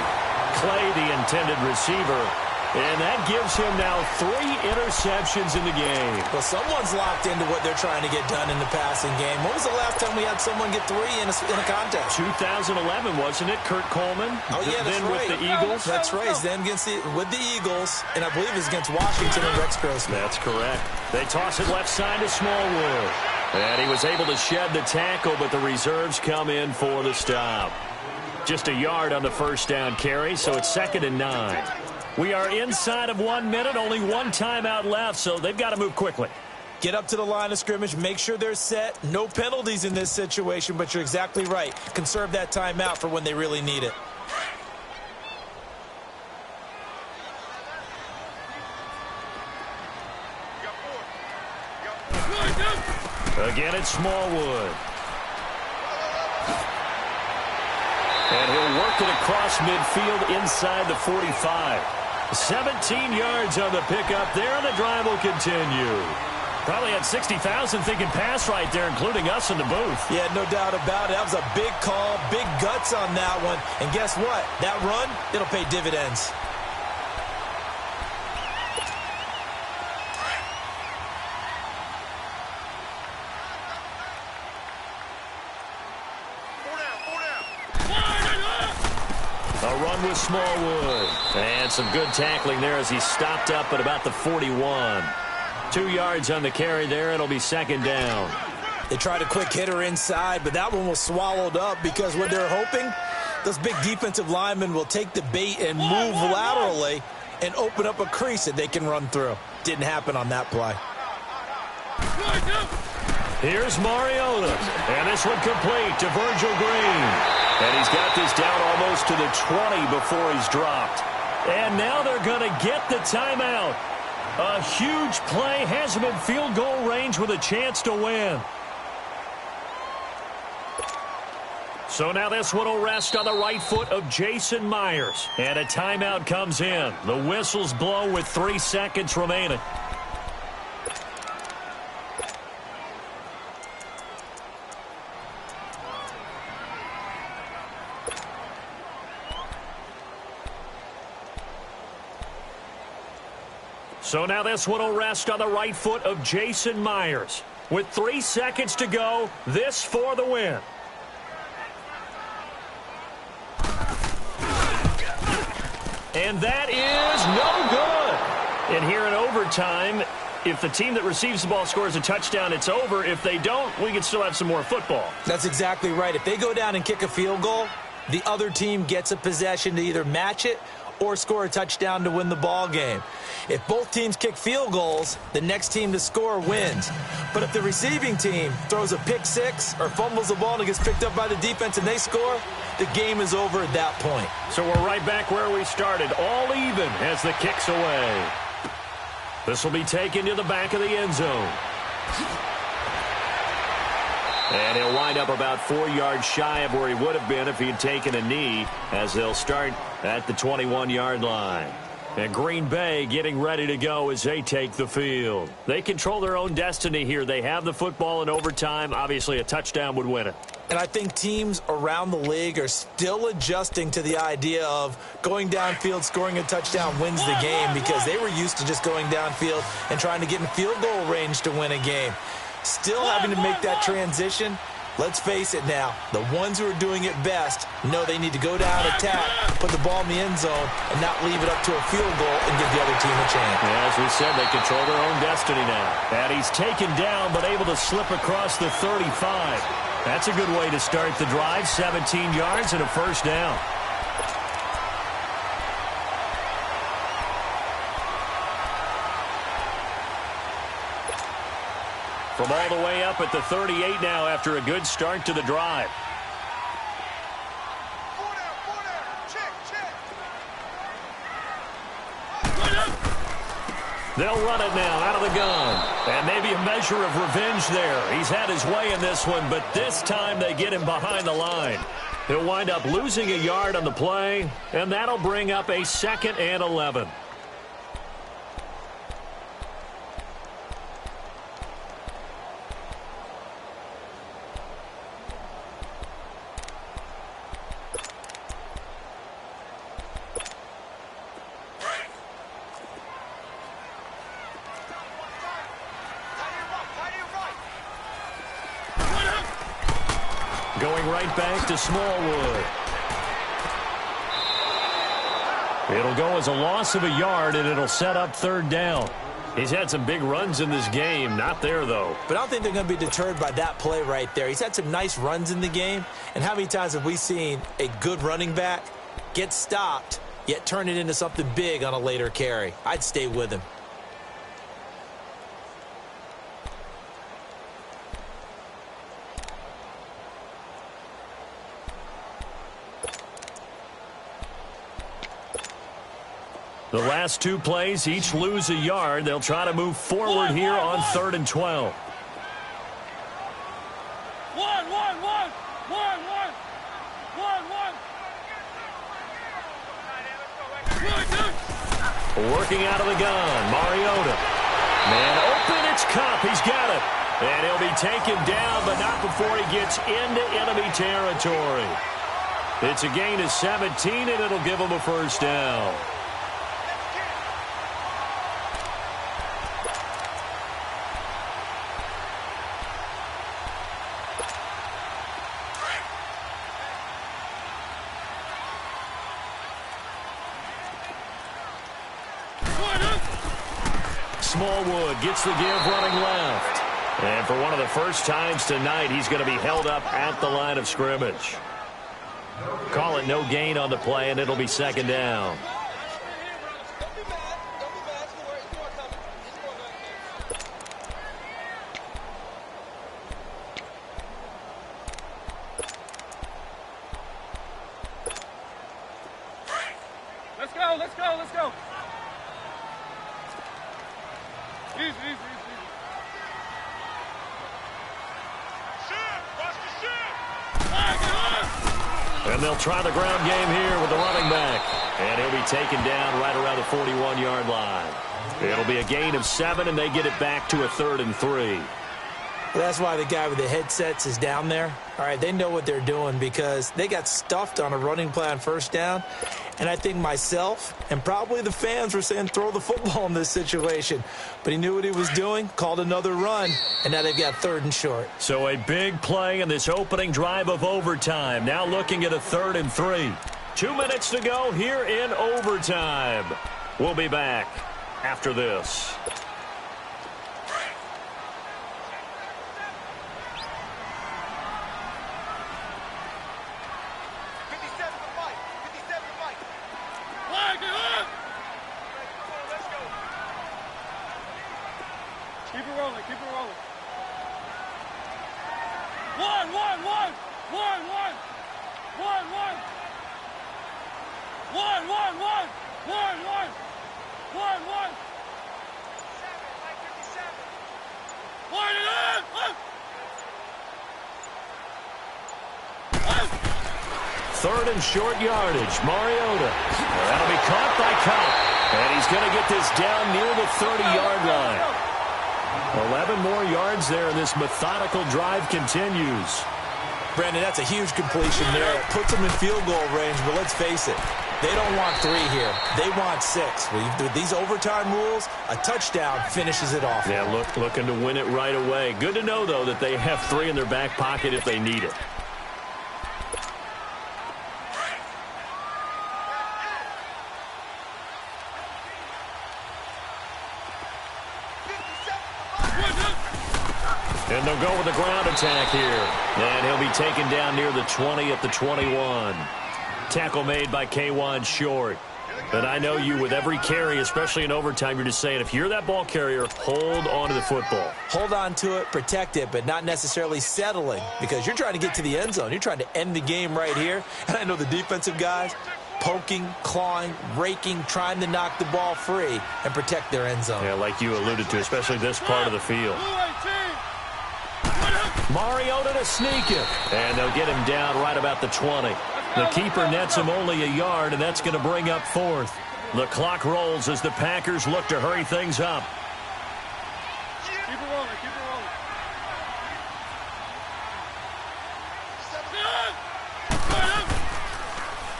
Clay, the intended receiver. And that gives him now 3 interceptions in the game. Well, someone's locked into what they're trying to get done in the passing game. When was the last time we had someone get 3 in a contest? 2011, wasn't it? Kurt Coleman. Oh, yeah, that's then right. with the Eagles. That's right. Then with the Eagles, and I believe it was against Washington and Rex Grossman. That's correct. They toss it left side to Smallwood. And he was able to shed the tackle, but the reserves come in for the stop. Just a yard on the first down carry, so it's 2nd and 9. We are inside of 1 minute, only 1 timeout left, so they've got to move quickly. Get up to the line of scrimmage, make sure they're set. No penalties in this situation, but you're exactly right. Conserve that timeout for when they really need it. Again, it's Smallwood. And he'll work it across midfield inside the 45. 17 yards on the pickup there, and the drive will continue. Probably had 60,000 thinking pass right there, including us in the booth. Yeah, no doubt about it. That was a big call, big guts on that one. And guess what? That run, it'll pay dividends. A run with Smallwood. And some good tackling there as he stopped up at about the 41. 2 yards on the carry there. It'll be 2nd down. They tried a quick hitter inside, but that one was swallowed up because what they're hoping, those big defensive linemen will take the bait and move laterally and open up a crease that they can run through. Didn't happen on that play. Here's Mariota. And this one complete to Virgil Green. And he's got this down almost to the 20 before he's dropped. And now they're going to get the timeout. A huge play has him in field goal range with a chance to win. So now this one will rest on the right foot of Jason Myers. And a timeout comes in. The whistles blow with 3 seconds remaining. So now this one will rest on the right foot of Jason Myers. With 3 seconds to go, this for the win. And that is no good. And here in overtime, if the team that receives the ball scores a touchdown, it's over. If they don't, we can still have some more football. That's exactly right. If they go down and kick a field goal, the other team gets a possession to either match it or score a touchdown to win the ball game. If both teams kick field goals, the next team to score wins. But if the receiving team throws a pick six or fumbles the ball and it gets picked up by the defense and they score, the game is over at that point. So we're right back where we started, all even as the kick's away. This will be taken to the back of the end zone. And he'll wind up about 4 yards shy of where he would have been if he'd taken a knee, as they'll start at the 21-yard line. And Green Bay getting ready to go as they take the field. They control their own destiny here. They have the football in overtime. Obviously, a touchdown would win it. And I think teams around the league are still adjusting to the idea of going downfield, scoring a touchdown wins the game, because they were used to just going downfield and trying to get in field goal range to win a game. Still having to make that transition. Let's face it now, the ones who are doing it best know they need to go down, attack, put the ball in the end zone, and not leave it up to a field goal and give the other team a chance. Yeah, as we said, they control their own destiny now. And he's taken down, but able to slip across the 35. That's a good way to start the drive, 17 yards and a first down. from all the way up at the 38 now after a good start to the drive. They'll run it now out of the gun. And maybe a measure of revenge there. He's had his way in this one, but this time they get him behind the line. He'll wind up losing a yard on the play, and that'll bring up a 2nd and 11. Going right back to Smallwood. It'll go as a loss of a yard, and it'll set up 3rd down. He's had some big runs in this game. Not there, though. But I don't think they're going to be deterred by that play right there. He's had some nice runs in the game. And how many times have we seen a good running back get stopped, yet turn it into something big on a later carry? I'd stay with him. The last 2 plays, each lose a yard. They'll try to move forward here on 3rd and 12. Working out of the gun, Mariota. Man open, it's Cup. He's got it. And he'll be taken down, but not before he gets into enemy territory. It's a gain of 17, and it'll give him a 1st down. Smallwood gets the give running left. And for one of the first times tonight, he's going to be held up at the line of scrimmage. Call it no gain on the play, and it'll be 2nd down. Let's go. Easy. And they'll try the ground game here with the running back. And he'll be taken down right around the 41-yard line. It'll be a gain of 7, and they get it back to a 3rd and 3. Well, that's why the guy with the headsets is down there. All right, they know what they're doing because they got stuffed on a running play on 1st down. And I think myself and probably the fans were saying throw the football in this situation. But he knew what he was doing, called another run, and now they've got 3rd and short. So a big play in this opening drive of overtime. Now looking at a 3rd and 3. 2 minutes to go here in overtime. We'll be back after this. Keep it rolling. Third and short yardage. Mariota. That'll be caught by Cup. And he's going to get this down near the 30-yard line. 11 more yards there, and this methodical drive continues. Brandon, that's a huge completion there. It puts them in field goal range, but let's face it, they don't want 3 here. They want 6. With these overtime rules, a touchdown finishes it off. Yeah, looking to win it right away. Good to know, though, that they have 3 in their back pocket if they need it. And they'll go with the ground attack here. And he'll be taken down near the 20 at the 21. Tackle made by K'Wan Short. Here they And I know you, with every carry, especially in overtime, you're just saying, if you're that ball carrier, hold on to the football. Hold on to it, protect it, but not necessarily settling, because you're trying to get to the end zone. You're trying to end the game right here. And I know the defensive guys poking, clawing, raking, trying to knock the ball free and protect their end zone. Yeah, like you alluded to, especially this part of the field. Mariota to sneak it. And they'll get him down right about the 20. The keeper nets him only a yard, and that's going to bring up fourth. The clock rolls as the Packers look to hurry things up. Keep it rolling, keep it rolling.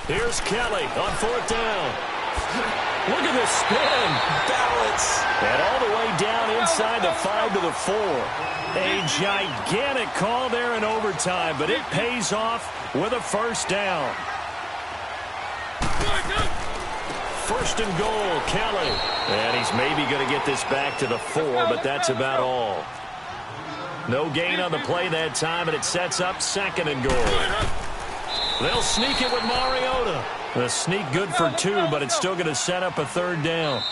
Here's Kelly on fourth down. Look at this spin. Balance. And all the way down inside the 5 to the 4. A gigantic call there in overtime, but it pays off with a first down. First and goal, Kelly. And he's maybe going to get this back to the 4, but that's about all. No gain on the play that time, and it sets up second and goal. They'll sneak it with Mariota. The sneak good for 2, but it's still going to set up a third down.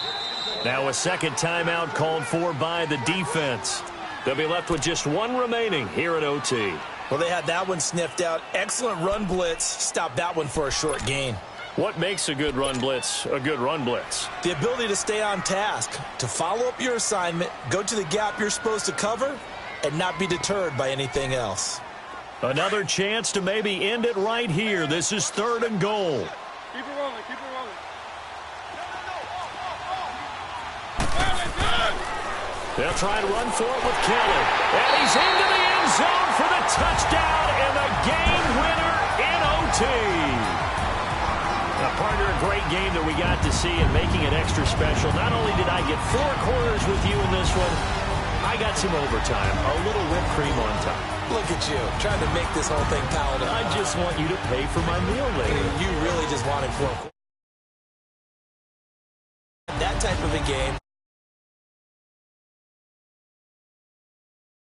Now a second timeout called for by the defense. They'll be left with just one remaining here at OT. Well, they had that one sniffed out. Excellent run blitz. Stop that one for a short gain. What makes a good run blitz a good run blitz? The ability to stay on task, to follow up your assignment, go to the gap you're supposed to cover, and not be deterred by anything else. Another chance to maybe end it right here. This is third and goal. Keep it rolling, keep it rolling. They'll try and run for it with Kelly. And he's into the end zone for the touchdown and the game winner in OT. Now, partner, a great game that we got to see and making it extra special. Not only did I get 4 quarters with you in this one, I got some overtime, a little whipped cream on top. Look at you, trying to make this whole thing palatable. I just want you to pay for my meal later. You really just wanted 4 quarters. That type of a game,